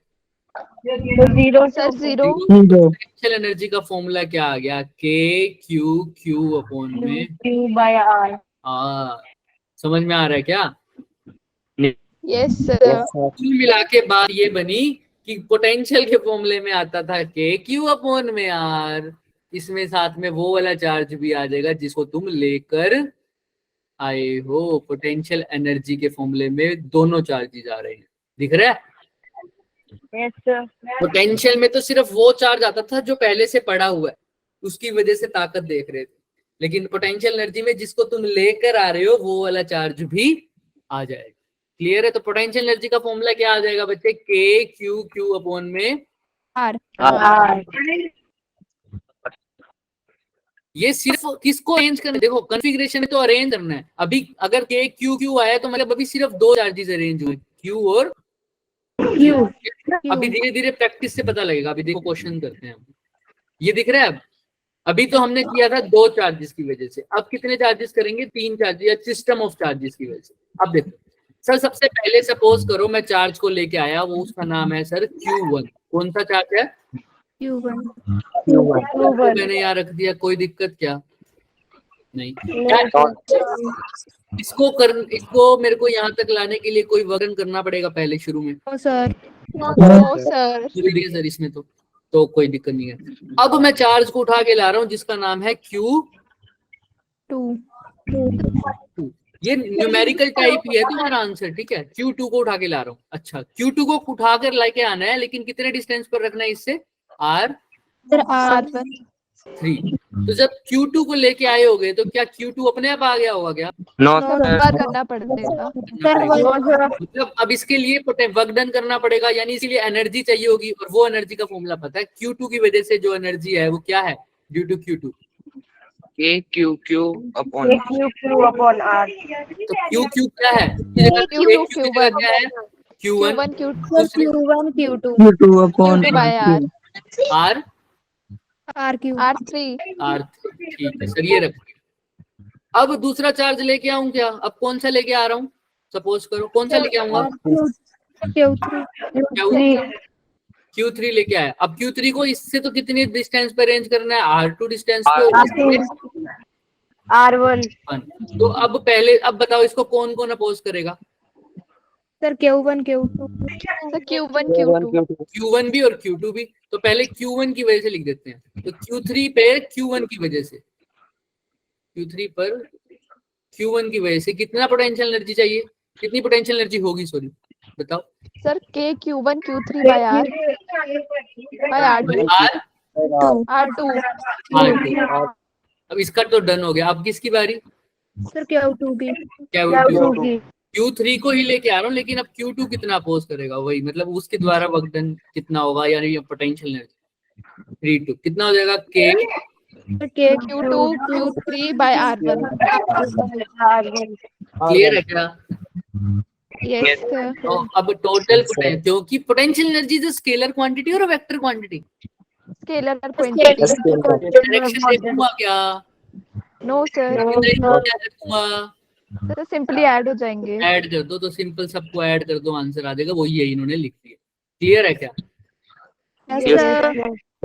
zero sir zero. Potential energy का फॉर्मूला क्या आ गया, के क्यू क्यू अपॉन में क्यू बाय आर। समझ में आ रहा है क्या? Yes sir. कुल मिला के बात ये बनी कि पोटेंशियल के फॉर्मूले में आता था के क्यू अपॉन में आर, इसमें साथ में वो वाला चार्ज भी आ जाएगा जिसको तुम लेकर आए हो। पोटेंशियल एनर्जी के फॉर्मूले में दोनों चार्जेस आ रहे हैं, दिख रहा है? Yes sir. पोटेंशियल में तो सिर्फ वो चार्ज आता था जो पहले से पड़ा हुआ है, उसकी वजह से ताकत देख रहे थे, लेकिन पोटेंशियल एनर्जी में जिसको तुम लेकर आ रहे हो वो वाला चार्ज भी आ जाएगा। क्लियर है? तो पोटेंशियल एनर्जी का फॉर्मूला क्या आ जाएगा बच्चे, के क्यू क्यू अपॉन में आर। ये सिर्फ किसको अरेंज करना है, देखो कॉन्फ़िगरेशन में तो अरेंज करना है। अभी अगर के क्यू क्यू आया तो मतलब अभी सिर्फ 2 चार्जेस अरेंज हुए, क्यू और क्यू। अभी धीरे धीरे प्रैक्टिस से पता लगेगा। अभी देखो क्वेश्चन करते हैं हम, ये दिख रहा है? अब अभी तो हमने किया था 2 चार्जेस की वजह से, अब कितने चार्जेस करेंगे, 3 चार्जेस या सिस्टम ऑफ चार्जेस की वजह से। अब देखो सर, सबसे पहले सपोज करो मैं चार्ज को लेके आया, वो उसका नाम है सर Q1। कौन सा चार्ज है? Q1। मैंने यहाँ रख दिया, कोई दिक्कत क्या नहीं? इसको मेरे को यहाँ तक लाने के लिए कोई वर्कन करना पड़ेगा पहले शुरू में? No sir. No sir. Sir इसमें तो कोई दिक्कत नहीं है। अब मैं चार्ज को उठा के ला रहा हूँ जिसका नाम है Q2। ये न्यूमेरिकल टाइप ही है तुम्हारा आंसर, ठीक है? Q2 को उठा के ला रहा हूँ। अच्छा, Q2 को उठा कर लाके आना है, लेकिन कितने डिस्टेंस पर रखना है इससे, R। Sir R1। 3। तो जब Q2 को लेके आए होगे तो क्या Q2 अपने आप आ गया होगा क्या? नो सर सर बार करना पड़ेगा। मतलब अब इसके लिए वर्क डन करना पड़ेगा, यानी इसीलिए एनर्जी चाहिए होगी, और वो एनर्जी का फॉर्मूला पता है, Q2 की वजह से जो एनर्जी है वो क्या है, due to Q2। K Q Q upon Q upon R. तो Q क्या है, इसकी जगह Q2 Q की जगह Q1 क्या है, Q1 Q1 दूसरी Q1 Q2 Q2 upon Q2 by R R RQ. R3 R। ठीक है सर, ये रखिए। अब दूसरा चार्ज लेके आऊं क्या? अब कौन सा लेके आ रहा हूँ, सपोज करो कौन सा लेके आऊंगा, Q3 Q3 लेके आया। अब Q3 को इससे तो कितनी डिस्टेंस पे अरेंज करना है, R2 डिस्टेंस पे, R1 तो अब पहले, अब बताओ इसको कौन कौन अपोज करेगा, sir Q1 Q2 sir Q1 Q2 Q1 भी और Q2 भी। तो पहले Q1 की वजह से लिख देते हैं, तो Q3 पे Q1 की वजह से, Q3 पर Q1 की वजह से कितना पोटेंशियल एनर्जी चाहिए, कितनी पोटेंशियल एनर्जी होगी, सॉरी बताओ। Sir K Q1 Q3 by R by R2 R2 R2 अब इसका तो डन हो गया। अब किसकी बारी, सर Q2 की Q2। Q3 को ही लेके आ रहा हूँ, लेकिन अब Q2 कितना अपोज करेगा, वही मतलब उसके द्वारा वर्क डन कितना होगा, यानी पोटेंशियल एनर्जी 3 2 कितना हो जाएगा, K Q2 Q3 by R1 clear है क्या? yes sir तो अब टोटल क्योंकि potential energy is scalar quantity और vector quantity, scalar quantity direction देखूंगा क्या, no sir क्या देखूंगा, सर सिंपली ऐड हो जाएंगे ऐड कर दो, तो सिंपल सबको ऐड कर दो, आंसर आ जाएगा, वही है इन्होंने लिख दिया। क्लियर है क्या?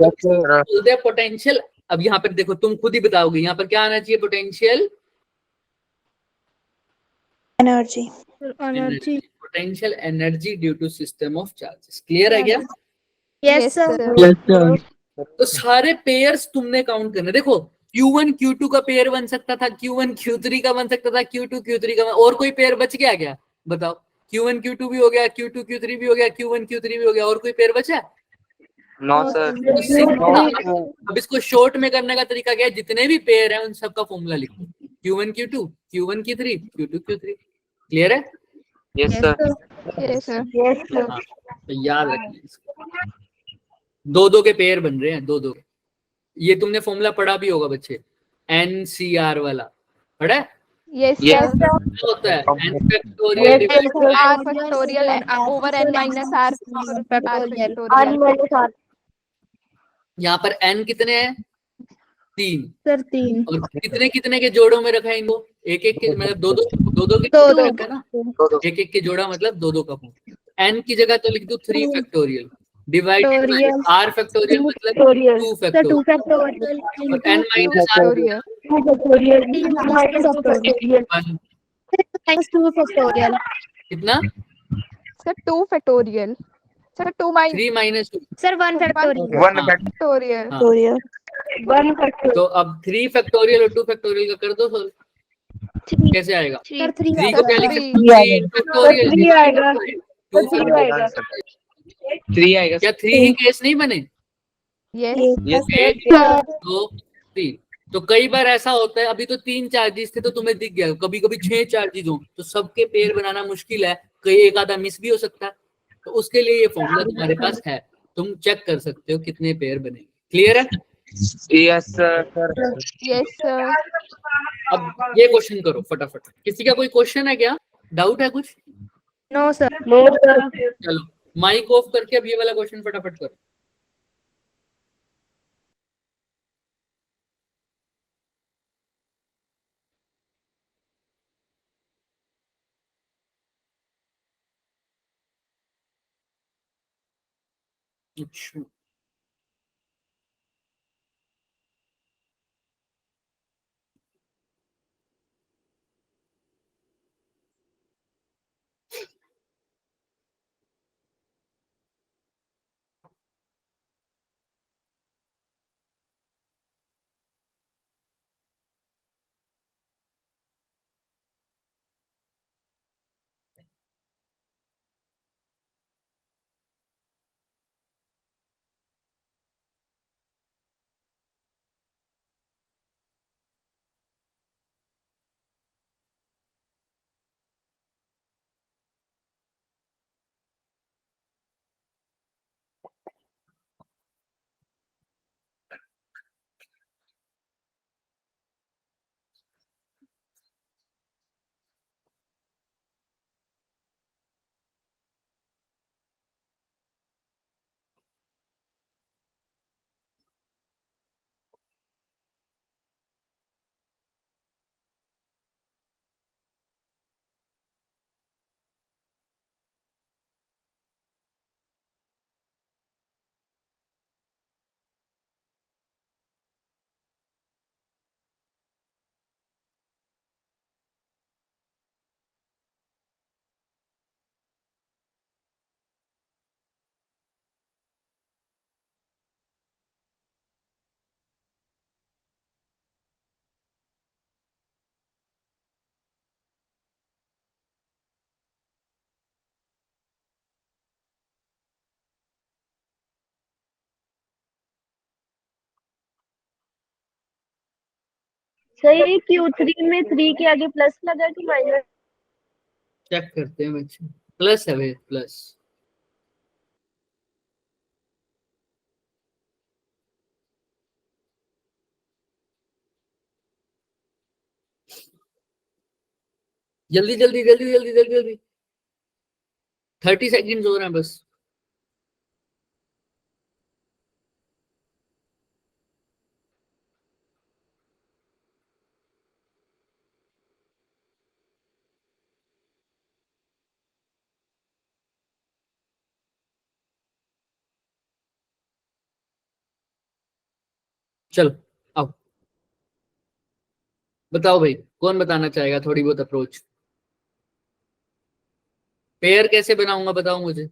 बोलते हैं पोटेंशियल। अब यहाँ पर देखो, तुम खुद ही बताओगे यहाँ पर क्या आना चाहिए, potential energy potential energy due to system of charges. Clear है क्या? yes sir Yes, sir. तो सारे पेयर्स तुमने काउंट करने, देखो Q1 Q2 का पेयर बन सकता था, Q1 Q3 का बन सकता था, Q2 Q3 का और कोई पेयर बच गया क्या, बताओ। Q1 Q2 भी हो गया, Q2 Q3 भी हो गया, Q1 Q3 भी हो गया, और कोई पेयर बचा है? नो सर तो सिंपल, अब इसको शॉर्ट में करने का तरीका क्या है, जितने भी पेयर है उन सबका फॉर्मूला लिखो, Q1 Q2 Q1 Q3 Q2 Q3। Clear है? यस सर yes sir हाँ, तो याद रखना इसको, दो दो के पेयर बन रहे हैं, दो दो। ये तुमने फॉर्मूला पढ़ा भी होगा बच्चे, NCR वाला पढ़ा है? yes Yes, sir क्या होता है, n factorial divided by, R factorial over n minus R factorial यहाँ पर n कितने हैं, 3, सर 3 और कितने कितने के जोड़ों में रखा है इनको, एक एक के, मतलब दो दो के दो जोड़ों में दो रखा है ना, एक एक के जोड़ा मतलब दो दो का फॉर्म। n की जगह तो लिख दो 3 factorial divided by factorial r factorial मतलब 2 सर 2 फैक्टोरियल, फैक्टोरियल और n minus r factorial 2 factorial minus 2 factorial 1 minus 2 factorial कितना, sir 2 factorial sir 2 minus 3 minus 2, sir 1 factorial one हाँ factorial हाँ। 1 फैक्टोरियल तो अब 3 फैक्टोरियल और 2 फैक्टोरियल का कर दो सर, कैसे आएगा, सर 3 3 को आएगा क्या लिख Three. सकते हो, 3 फैक्टोरियल थ्री डिवाइडेड आएगा। By 2 3 factorial. आएगा 3 आएगा क्या 3 ही केस नहीं बने, yes यस तो 3। तो कई बार ऐसा होता है, अभी तो 3 चार्जेस थे तो तुम्हें दिख गया, कभी कभी 6 चार्जेस हो तो सबके पेयर बनाना मुश्किल है, कहीं एक आधा मिस भी हो सकता है, तो उसके लिए ये फॉर्मूला तुम्हारे पास है, तुम चेक कर सकते हो कितने पेयर बने। क्लियर है? यस सर yes sir अब ये क्वेश्चन करो फटाफट, किसी का कोई क्वेश्चन है क्या, डाउट है कुछ? नो सर चलो माइक ऑफ करके अब ये वाला क्वेश्चन फटाफट करो। अच्छा सर ये Q3 में 3 के आगे प्लस लगा कि माइनस? चेक करते हैं बच्चे, प्लस है भाई, प्लस। जल्दी जल्दी जल्दी जल्दी जल्दी जल्दी, 30 सेकंड्स हो रहे हैं बस। चलो आओ, बताओ भाई, कौन बताना चाहेगा थोड़ी बहुत अप्रोच? पेयर कैसे बनाऊंगा बताओ मुझे।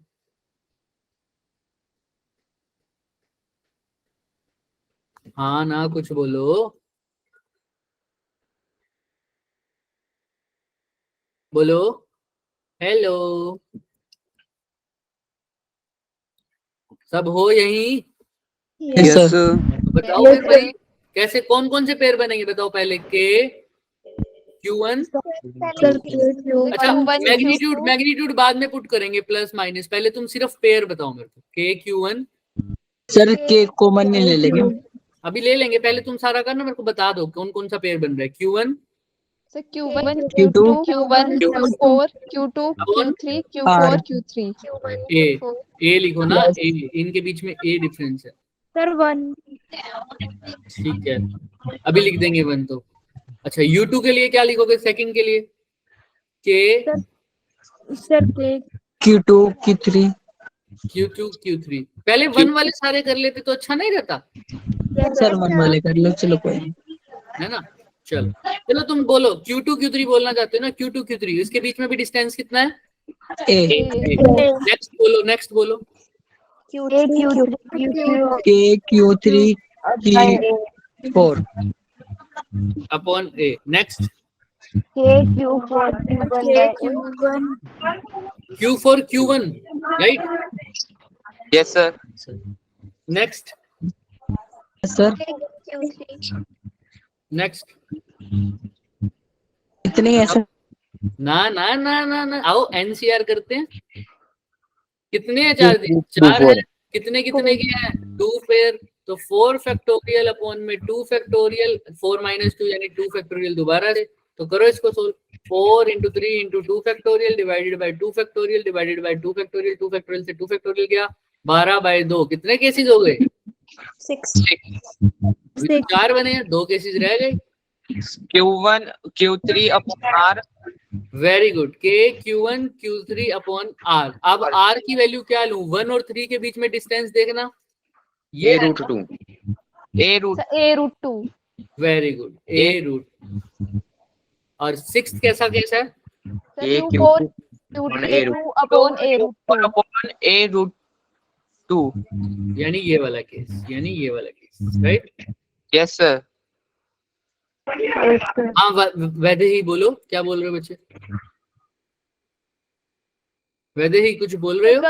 हाँ ना, कुछ बोलो। बोलो हेलो, सब हो यहीं? Yes yes sir. बताओ फिर भाई, कैसे कौन कौन से पेयर बनेंगे बताओ पहले। के Q1, अच्छा Q1, मैग्नीट्यूड Q2. मैग्नीट्यूड बाद में पुट करेंगे, प्लस माइनस, पहले तुम सिर्फ पेयर बताओ मेरे को। के Q1, सर के कॉमन नहीं ले लेंगे? अभी ले लेंगे, पहले तुम सारा करना, मेरे को बता दो कौन कौन सा पेयर बन रहा है। Q1, So Q1, Q2, Q1, Q4, Q2, Q1, Q3, Q4, R. Q3. ए, Four. ए लिखो ना, Yes. ए, इनके बीच में ए डिफरेंस है। सर 1। ठीक है, अभी लिख देंगे 1 तो। अच्छा U2 के लिए क्या लिखोगे, सेकंड के लिए? के सर के Q2, Q3. Q2, Q3, पहले 1 वाले सारे कर लेते तो अच्छा नहीं रहता, सर मन वाले कर लो, चलो कोई नहीं। है ना। चलो चलो तुम बोलो, Q2 Q3 बोलना चाहते हो ना, Q2 Q3, इसके बीच में भी डिस्टेंस कितना है? ए, नेक्स्ट बोलो, नेक्स्ट बोलो। K Q3, Q4. Upon A, next Q4 Q1, right. Yes sir. Next sir next, इतने ही है सर। ना ना ना ना ना, आओ NCR करते हैं। कितने हैं? 4 2, 4 है, 4. कितने कितने के हैं? 2 पेयर, तो 4 फैक्टोरियल अपॉन में 2 फैक्टोरियल, 4 माइनस 2 यानी 2 फैक्टोरियल दोबारा से। तो करो इसको solve, 4 into 3 into 2 factorial divided by 2 factorial divided by 2 factorial, 2 factorial से 2 फैक्टोरियल गया, 12/2। कितने केसेस हो गए? 4 बने हैं, 2 केसेस रह गए। Q1, Q3 upon R. Very good, के Q1 Q3 अपॉन R। अब R की वैल्यू क्या लूं? 1 और 3 के बीच में डिस्टेंस देखना, ये A root 2. A root. So A root 2. Very good, A root. और 6 कैसा केस है? So A Q4, upon A root. Q2 upon A root 2. Upon A root 2. यानी ये वाला केस, यानी ये वाला केस, राइट। Yes sir. हाँ वैदे ही बोलो, क्या बोल रहे हो बच्चे? वैदे ही कुछ बोल रहे हो?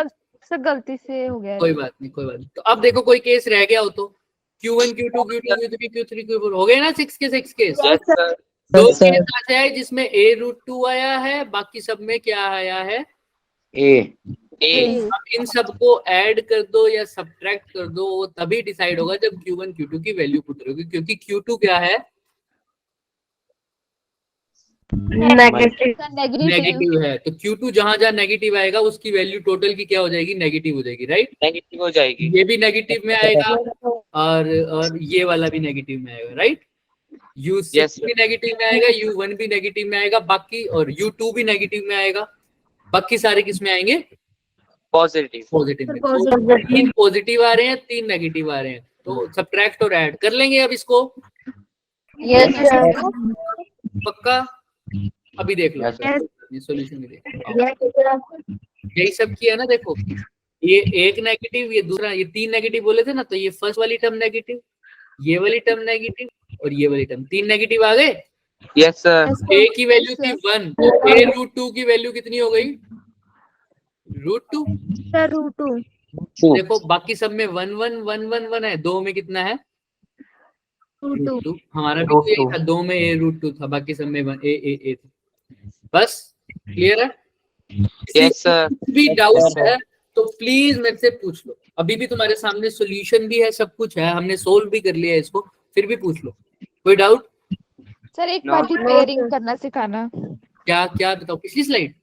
सर गलती से हो गया कोई बात नहीं, कोई बात नहीं। तो अब देखो कोई केस रह गया हो तो Q1 Q2 Q2 Q3 Q3 Q4 हो गए ना, 6 के 6 case. Yes sir. 2 sir case ऐसे है जिसमें A रूट 2 आया है, बाकी सब में क्या आया है? A. A. अब इन सबको ऐड कर दो या सब्ट्रैक्ट कर दो, वो तभी डिसाइड होगा जब Q1 Q2 की वैल्यू पुट करोगे, क्योंकि Q2 क्या है? नेगेटिव. नेगेटिव है, तो Q2 जहां जहां नेगेटिव आएगा उसकी वैल्यू टोटल की क्या हो जाएगी? नेगेटिव हो जाएगी, राइट। नेगेटिव हो जाएगी। ये भी नेगेटिव में आएगा और ये वाला भी नेगेटिव में आएगा, राइट। U6 Yes, sir. भी नेगेटिव में आएगा, U1 भी नेगेटिव में आएगा, बाकी और U2 भी नेगेटिव में आएगा, बाकी सारे किस में आएंगे? पॉजिटिव। पॉजिटिव में। तो 3 पॉजिटिव आ रहे हैं, 3 नेगेटिव आ रहे हैं, तो सब्ट्रैक्ट और ऐड कर लेंगे अब इसको, पक्का। अभी देख लो, ये सॉल्यूशन में देखो, यही सब किया ना। देखो ये एक नेगेटिव, ये दूसरा, ये 3 नेगेटिव बोले थे ना, तो ये फर्स्ट वाली टर्म नेगेटिव, ये वाली टर्म नेगेटिव और ये वाली टर्म, 3 नेगेटिव आ गए। Yes sir. A की वैल्यू थी 1, तो A रूट 2 की वैल्यू कितनी हो गई? रूट 2। Two. देखो बाकी सब में 1 1 1 1 1 है, 2 में कितना है? रूट टू हमारा भी यही था, 2 में a रूट 2 था, बाकी सब में a था। बस क्लियर है? Yes, sir. कुछ भी डाउट है तो प्लीज मेरे से पूछ लो, अभी भी तुम्हारे सामने सॉल्यूशन भी है, सब कुछ है, हमने सोल्व भी कर लिया है इसको, फिर भी पूछ लो। कोई डाउट? सर एक No. बार पेयरिंग करना सिखाना। क्या क्या बताओ, पिछली स्लाइड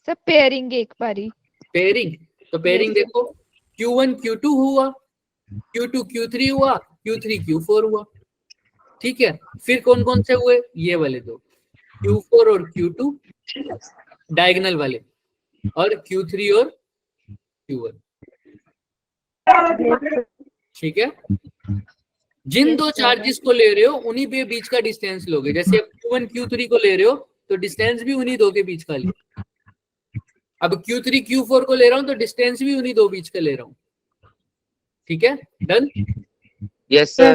सर पेयरिंग एक बारी। पेयरिंग, तो पेयरिंग Yes. देखो Q1 Q2 हुआ, Q2 Q3 हुआ, Q3 Q4 हुआ, ठीक है। फिर कौन कौन से हुए? ये वाले दो, Q4 और Q2 डायगोनल वाले, और Q3 और Q1, ठीक है। जिन दो चार्जेस को ले रहे हो उन्हीं पे बीच का डिस्टेंस लोगे, जैसे अब Q1 Q3 को ले रहे हो तो डिस्टेंस भी उन्हीं दो के बीच का ले, अब Q3 Q4 को ले रहा हूं तो डिस्टेंस भी उन्हीं दो बीच का ले रहा हूं, ठीक है। Done. Yes, sir.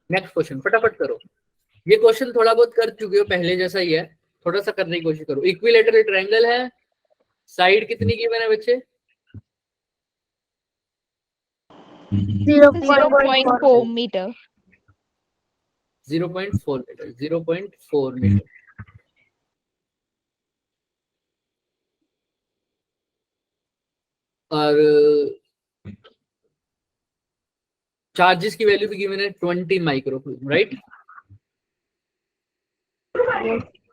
Next question फटाफट करो, ये क्वेश्चन थोड़ा बहुत कर चुके हो, पहले जैसा ही है, थोड़ा सा करने की कोशिश करो। इक्विलेटरल ट्रायंगल है, साइड कितनी की मैंने बच्चे? 0.4 मीटर। 0.4 metre, 0.4 metre. और चार्जेस की वैल्यू भी गिवन है 20 माइक्रोकूलम, राइट।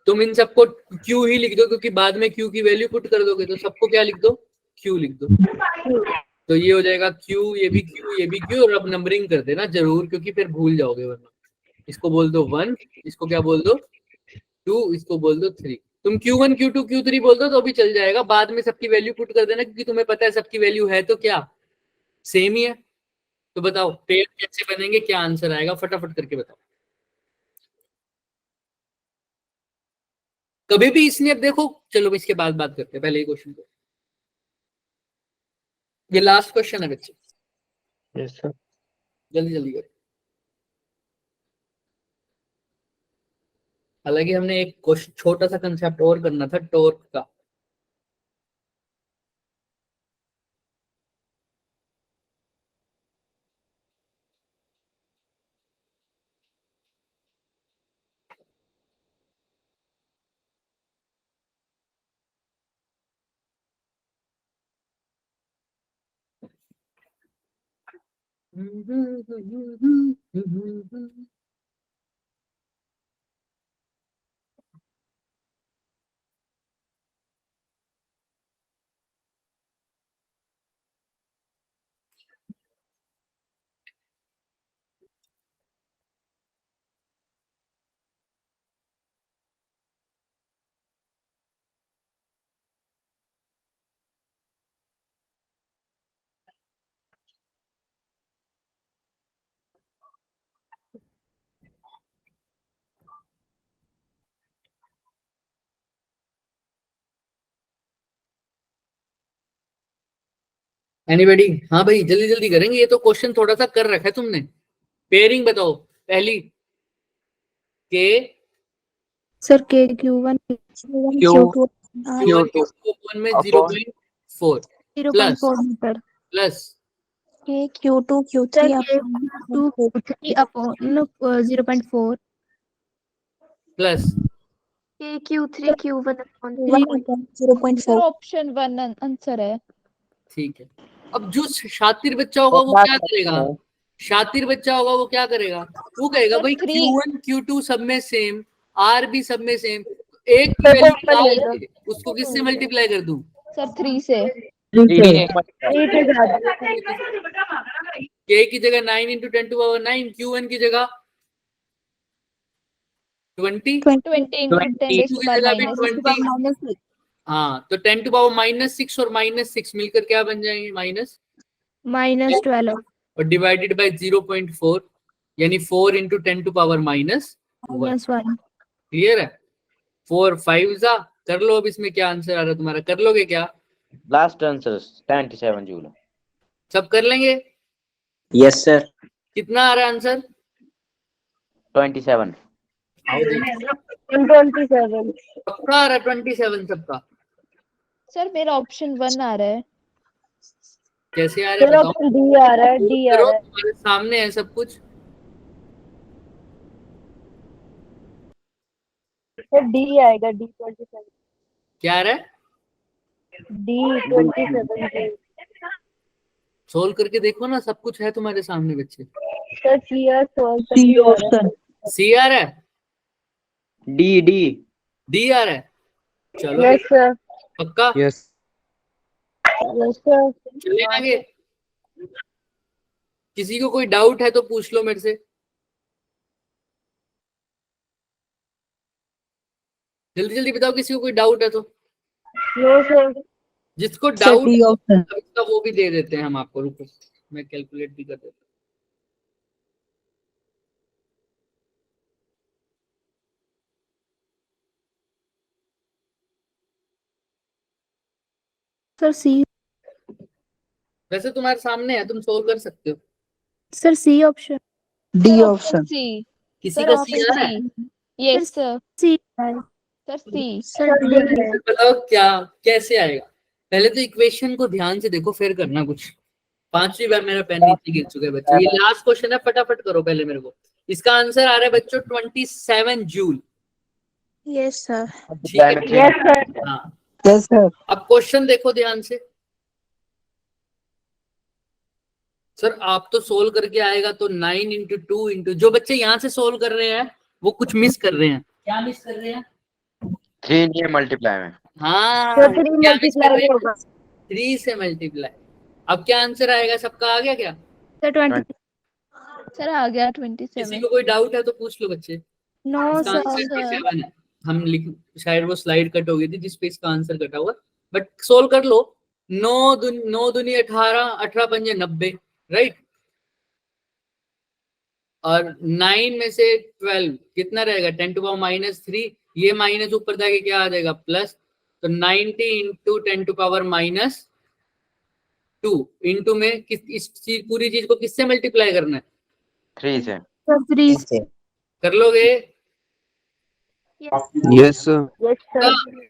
तुम इन सबको Q ही लिख दो, क्योंकि बाद में Q की वैल्यू पुट कर दोगे तो सबको क्या लिख दो? Q लिख दो। तो ये हो जाएगा Q, ये भी Q, ये भी Q, और अब नंबरिंग कर देना जरूर, क्योंकि फिर भूल जाओगे वरना। इसको बोल दो 1, इसको क्या बोल दो 2, इसको बोल दो 3। तुम Q1 Q2 Q3 बोल दो तो भी चल जाएगा, बाद में सबकी वैल्यू पुट कर देना, क्योंकि तुम्हें पता है सबकी वैल्यू है तो क्या सेम ही है। तो बताओ पेयर कैसे बनेंगे, क्या आंसर आएगा, फटाफट करके बताओ। कभी भी इसने, अब देखो चलो इसके बाद बात करते हैं, पहले ये क्वेश्चन को, ये लास्ट क्वेश्चन है बच्चे, Yes, sir. जल्दी जल्दी करो। हालांकि हमने एक क्वेश्चन छोटा सा कंसेप्ट और करना था टॉर्क का। एनीबॉडी? हाँ भाई जल्दी जल्दी करेंगे, ये तो क्वेश्चन थोड़ा सा कर रखा है तुमने। पेयरिंग बताओ पहली, के सर के Q1 Q2 Q1 में 0.4 प्लस 0.4 मीटर। प्लस के Q2 Q3 अपॉन 0.4। प्लस के Q3 Q1 upon 0.4। Option 1 answer है। ठीक है। अब जो शातिर बच्चा होगा वो क्या करेगा? शातिर बच्चा होगा वो क्या करेगा? वो कहेगा भाई Q1 Q2 सब में सेम, R भी सब में सेम, एक की वैल्यू निकाल के उसको किससे मल्टीप्लाई कर दूं? सर 3 से। K की जगह 9 इंटू 10 टू पावर 9, Q1 की जगह 20 इंटू 10 की जगह भी 20। हाँ तो 10 टू पावर -6 और -6 मिलकर क्या बन जाएंगे? -12 और डिवाइडेड बाय 0.4, यानी 4 इंटू 10 टू पावर -1। -1। क्लियर है? 4 5 जा कर लो, अब इसमें क्या आंसर आ रहा है तुम्हारा, कर लोगे क्या? Last answer 27 Joule. सब कर लेंगे? Yes, sir. कितना आ रहा है आंसर? 27. आओ देखिए, 27। पक्का आ रहा है 27 सबका? सर मेरा ऑप्शन 1 आ रहा है। कैसे आ रहा है सर बताओ। ऑप्शन डी आ रहा है, डी आ करो, रहा है। तुम्हारे सामने है सब कुछ। सर डी आएगा, डी 27, क्या आ रहा है? डी 27। सोल्व करके देखो ना, सब कुछ है तुम्हारे सामने बच्चे। सर क्लियर सोल्व कर सी दिया आ रहा ऑप्शन। है। सी आ रहा है, डी डी। डी आ रहा है। चलो यस सर, पक्का, Yes. Yes sir. चले आगे। किसी को कोई डाउट है तो पूछ लो मेरे से। जल्दी जल्दी बताओ, किसी को कोई डाउट है तो। No sir. जिसको सर डाउट डी ऑप्शन। इसका वो भी दे देते हैं हम आपको, रुको मैं कैलकुलेट भी कर देता हूँ। Sir C. वैसे तुम्हारे सामने है, तुम सोल्व कर सकते हो। Sir C option. D option. C. किसी सर को सी आ ऑप्शन रहा है? C. Yes sir. C. Sir C. Sir D. फिर बताओ क्या कैसे आएगा। पहले तो इक्वेशन को ध्यान से देखो, फिर करना कुछ। 5वीं बार मेरा पेन नीचे गिर चुका है बच्चों। ये लास्ट क्वेश्चन है, फटाफट करो पहले मेरे को। इसका आंसर आ रहा है बच्चों 27 जूल। Yes sir. ठीक है, यस सर। हाँ। Yes sir. अब क्वेश्चन देखो ध्यान से। सर आप तो सोल्व करके आएगा तो 9 इंटू 2 इंटू, जो बच्चे यहाँ से सोल्व कर रहे हैं वो कुछ मिस कर रहे हैं। क्या मिस कर रहे हैं? 3 नहीं मल्टीप्लाई में। हाँ, सर 3 क्या मिस कर रहे मल्टीप्लाई हैं? होगा। 3 से मल्टीप्लाई। अब क्या आंसर आएगा? सबका आ गया क्या? सर 20। सर आ गया किसी 27। को कोई डाउट है तो पूछ लो बच्चे। नो इसका सर। आंसर 27 है। हम लिख, शायद वो स्लाइड कट हो गई थी जिसपे इसका आंसर कटा हुआ, बट सोल्व कर लो। 9 दूनी 18, 18 पंजे 90, राइट। और 9 में से 12 कितना रहेगा? 10 टू पावर -3। ये माइनस ऊपर जाके क्या आ जाएगा? प्लस। तो 90 इंटू 10 टू पावर -2 इंटू में इस पूरी चीज को किससे मल्टीप्लाई करना है? 3 से। सर 3। कर लोगे? Yes sir. Yes sir.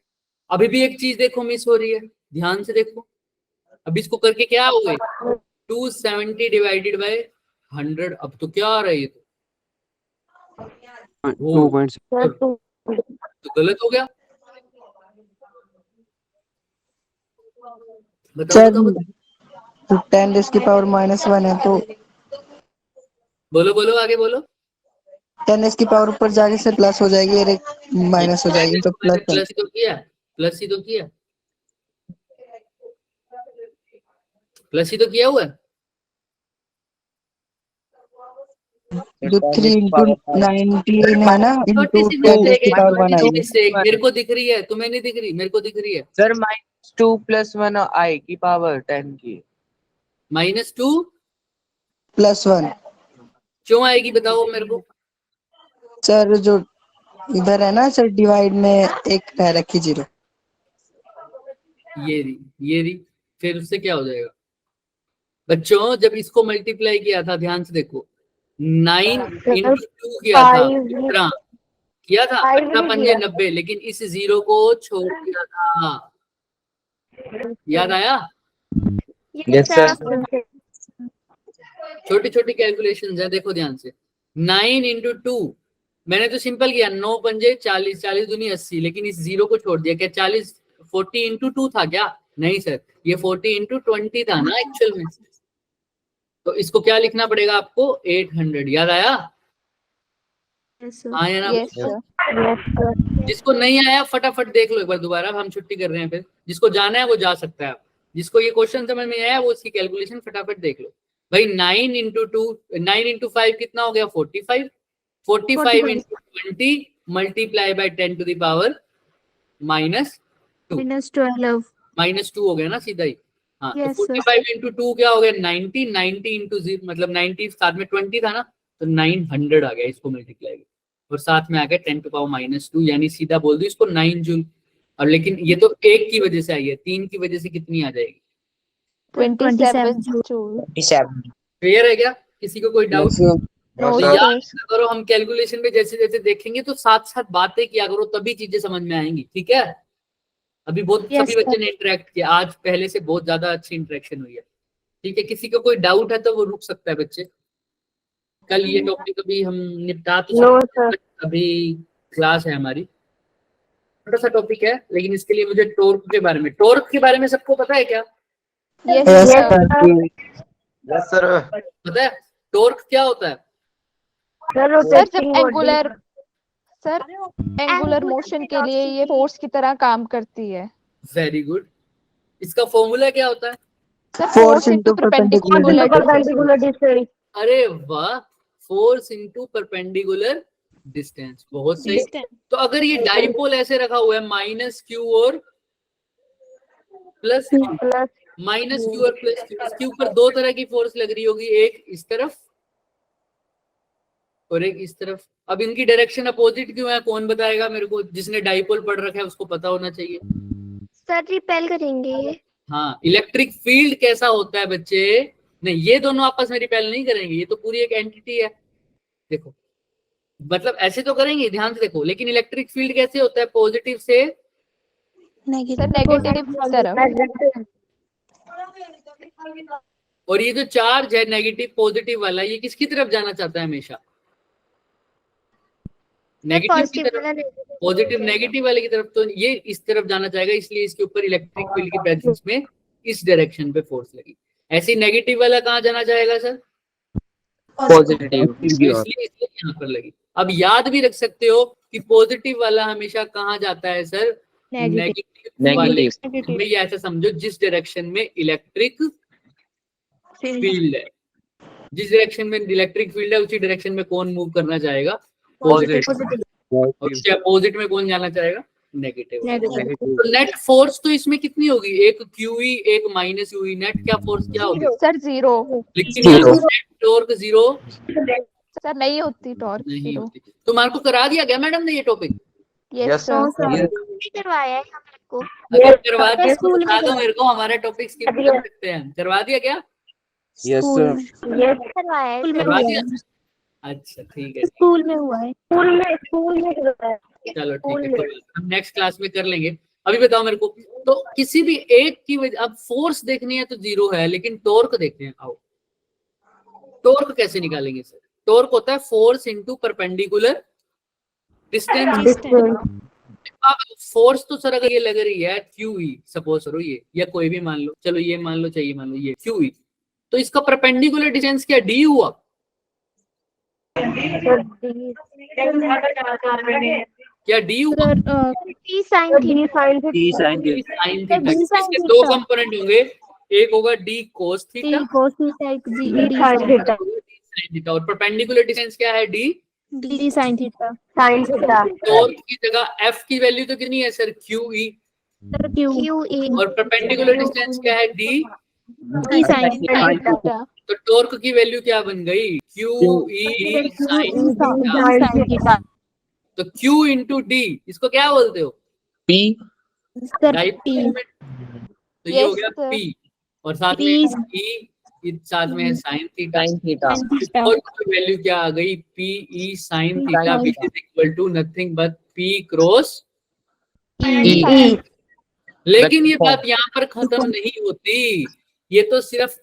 अभी भी एक चीज देखो मिस हो रही है, ध्यान से देखो। अब इसको करके क्या हो गए? 270 डिवाइडेड बाय 100। अब तो क्या आ रहा है ये? तो 2.6. सर तो गलत हो गया। बताओ सर बताओ बताओ। तो 10 रेज़ की पावर -1 है तो बोलो बोलो आगे बोलो। 10 रेज़ की पावर ऊपर जाके से प्लस हो जाएगी और एक माइनस हो जाएगी तो प्लस है। प्लस ही तो किया, प्लस ही तो किया, प्लस ही तो किया हुआ है। जो 3 इंटू 19 है ना इंटू छोटी सी 10 रेज़ की पावर 1 मिस्टेक, आएगी। मिस्टेक मेरे को दिख रही है, तुम्हें नहीं दिख रही, मेरे को दिख रही है। सर -2 + 1 आई की पावर 10 की। -2 +1 क्यों आएगी बताओ मेरे को। सर जो इधर है ना सर डिवाइड में एक रह रखी 0। ये रही, फिर उससे क्या हो जाएगा बच्चों? जब इसको मल्टीप्लाई किया था, ध्यान से देखो, 9 इंटू 2 किया था, 18 किया था, 18 पंजे 90, लेकिन इस 0 को छोड़ दिया था। याद आया? Yes sir. छोटी छोटी कैलकुलेशंस है, देखो ध्यान से। 9 इंटू 2 मैंने तो सिंपल किया, 9 पंजे 40, 40 दूनी 80, लेकिन इस 0 को छोड़ दिया। क्या 40 इंटू 2 था क्या? नहीं सर, ये 40 इंटू 20 था ना एक्चुअल में। तो इसको क्या लिखना पड़ेगा आपको? 800। याद आया? आया ना? Yes sir. जिसको नहीं आया फटाफट देख लो एक बार दोबारा, हम छुट्टी कर रहे हैं। फिर जिसको जाना है वो जा सकता है। जिसको ये क्वेश्चन समझ में आया वो इसकी कैलकुलेशन फटाफट देख लो भाई। 9 इंटू 2, 9 इंटू 5 कितना हो गया? 45। 45 into 20 multiply by 10 to the power -2। -2 हो गया ना सीधा ही। हाँ, तो Yes, sir. 45 इंटू 2 क्या हो गया? 90। 90 इंटू 0 मतलब 90 साथ में 20 था ना, तो 900 आ गया इसको मल्टीप्लाई, और साथ में आ गया 10 टू पावर -2, यानी सीधा बोल दो इसको 9 जूल। और लेकिन ये तो 1 की वजह से आई है, 3 की वजह से कितनी आ जाएगी? 27 जूल। 27। क्लियर है क्या? किसी को कोई डाउट? नो तो sir. याद करो, हम कैलकुलेशन में जैसे जैसे देखेंगे तो साथ साथ बातें किया करो, तभी चीजें समझ में आएंगी। ठीक है? अभी बहुत Yes, सभी बच्चे ने इंटरेक्ट किया आज, पहले से बहुत ज्यादा अच्छी इंटरेक्शन हुई है। ठीक है, किसी को कोई डाउट है तो वो रुक सकता है बच्चे। कल ये टॉपिक अभी हम निपटा तो नो सकते हैं, सर। but अभी क्लास है हमारी, छोटा सा टॉपिक है, लेकिन इसके लिए मुझे टॉर्क के बारे में सबको पता है क्या? Yes Yes, sir. sir. Yes sir. पता है टॉर्क क्या होता है? सर सर जब रोटेटिंग एंगुलर मोशन के लिए ये फोर्स की तरह काम करती है। Very good. इसका फॉर्मूला क्या होता है? Sir Force force into into perpendicular perpendicular distance. अरे वाह, फोर्स इंटू परपेंडिकुलर डिस्टेंस, बहुत सही। तो अगर ये डाइपोल ऐसे रखा हुआ है -q और प्लस q, प्लस -q और प्लस q, इसके ऊपर दो तरह की फोर्स लग रही होगी, एक इस तरफ और एक इस तरफ। अब इनकी डायरेक्शन अपोजिट क्यों है, कौन बताएगा मेरे को? जिसने डाइपोल पढ़ रखा है उसको पता होना चाहिए। सर रिपेल करेंगे ये। हाँ, इलेक्ट्रिक फील्ड कैसा होता है बच्चे? नहीं, ये दोनों आपस में रिपेल नहीं करेंगे, ये तो पूरी एक एंटिटी है। देखो, मतलब ऐसे तो करेंगे, ध्यान से देखो, लेकिन इलेक्ट्रिक फील्ड कैसे होता है? पॉजिटिव से सर नेगेटिव तरफ। और ये जो चार्ज है नेगेटिव पॉजिटिव वाला, ये किसकी तरफ जाना चाहता है हमेशा? नेगेटिव की तरफ, पॉजिटिव नेगेटिव वाले की तरफ। तो ये इस तरफ जाना चाहेगा, इसलिए इसके ऊपर इलेक्ट्रिक फील्ड की प्रेजेंस में इस डायरेक्शन पे फोर्स लगी। ऐसे नेगेटिव वाला कहाँ जाना चाहेगा सर? पॉजिटिव। इसलिए यहाँ पर लगी। अब याद भी रख सकते हो कि पॉजिटिव वाला हमेशा कहाँ जाता है सर? नेगेटिव वाले। भैया ऐसा समझो, जिस डायरेक्शन में इलेक्ट्रिक फील्ड है, जिस डायरेक्शन में इलेक्ट्रिक फील्ड है उसी डायरेक्शन में कौन मूव करना चाहेगा? पॉजिटिव। और उसके अपोजिट में कौन जाना चाहेगा? नेगेटिव। तो नेट फोर्स तो इसमें कितनी होगी? एक QE एक -UE। नेट क्या फोर्स क्या होगी? Sir zero. लेकिन यहाँ नेट टॉर्क जीरो सर नहीं होती टॉर्क नहीं जीरो। होती। तुम्हारे को करा दिया गया मैडम ने ये टॉपिक? Yes sir. करवाया है हम लोग को। अगर करवा दिया तो स्कूल बता में दो मेरे को, हमारा टॉपिक स्किप कर सकते हैं। करवा दिया क्या? Yes sir. ये करवाया है। करवा दिया? अच्छा ठीक है, स्कूल में हुआ है। स्कूल में करवाया। चलो ठीक है, कोई बात नहीं, हम नेक्स्ट क्लास में कर लेंगे। अभी बताओ मेरे को, तो किसी भी एक की वजह, अब फोर्स देखनी है तो जीरो है, लेकिन टॉर्क देखते हैं। आओ, टॉर्क कैसे निकालेंगे सर? टॉर्क होता है फोर्स इंटू परपेंडिकुलर डिस्टेंस। अब फोर्स तो सर अगर ये लग रही है QE, सपोज करो ये, या कोई भी मान लो, चलो ये मान लो, चाहिए मान लो ये QE, तो इसका परपेंडिकुलर डिस्टेंस क्या D हुआ? क्या D हुआ? Sir T sine sine theta. इसके दो कंपोनेंट होंगे, एक होगा D cos theta cos theta एक D sine theta. sin theta, और परपेंडिकुलर डिस्टेंस क्या है? D। Sine theta. Sine theta. Torque की जगह F की वैल्यू तो कितनी है सर? QE। सर QE और परपेंडिकुलर डिस्टेंस क्या है? D। Sine theta. तो टॉर्क की वैल्यू क्या बन गई? QE sin theta. तो Q इंटू D, इसको क्या बोलते हो? सर डाइपोल में। तो ये हो गया Yes, P, और साथ में E, साथ में है sin थीटा। और वैल्यू क्या आ गई? PE sin थीटा, which is equal to nothing but P cross E। लेकिन ये बात यहाँ पर खत्म नहीं होती, ये तो सिर्फ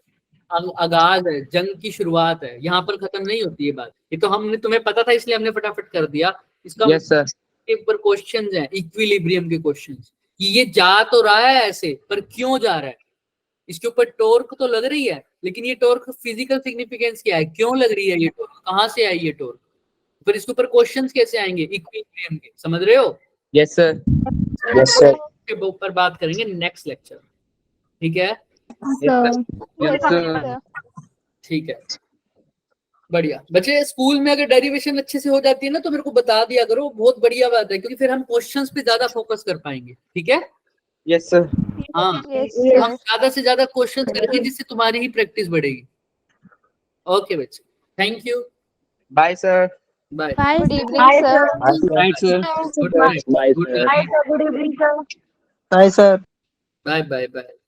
आगाज है, जंग की शुरुआत है, यहाँ पर खत्म नहीं होती ये बात। ये तो हमने, तुम्हें पता था इसलिए हमने फटाफट कर दिया। इसका के ऊपर क्वेश्चंस हैं, इक्विलिब्रियम के क्वेश्चंस, कि ये जा तो रहा है ऐसे, पर क्यों जा रहा है? इसके ऊपर टॉर्क तो लग रही है, लेकिन ये टॉर्क फिजिकल सिग्निफिकेंस क्या है? क्यों लग रही है ये टॉर्क? कहाँ से आई ये टॉर्क? फिर इसके ऊपर क्वेश्चंस कैसे आएंगे इक्विलिब्रियम के? समझ रहे हो? Yes sir. के ऊपर बात करेंगे नेक्स्ट लेक्चर, ठीक है? ठीक है, बढ़िया। बच्चे स्कूल में अगर डेरिवेशन अच्छे से हो जाती है ना तो मेरे को बता दिया करो, बहुत बढ़िया बात है, क्योंकि फिर हम क्वेश्चंस पे ज्यादा फोकस कर पाएंगे, ठीक है? Yes sir. हाँ, हम ज्यादा से ज्यादा क्वेश्चंस करेंगे, जिससे तुम्हारी ही प्रैक्टिस बढ़ेगी। ओके बच्चे, thank you, bye sir. Bye. Good evening sir. Good night, good night, good evening sir. Bye, sir. Bye bye bye.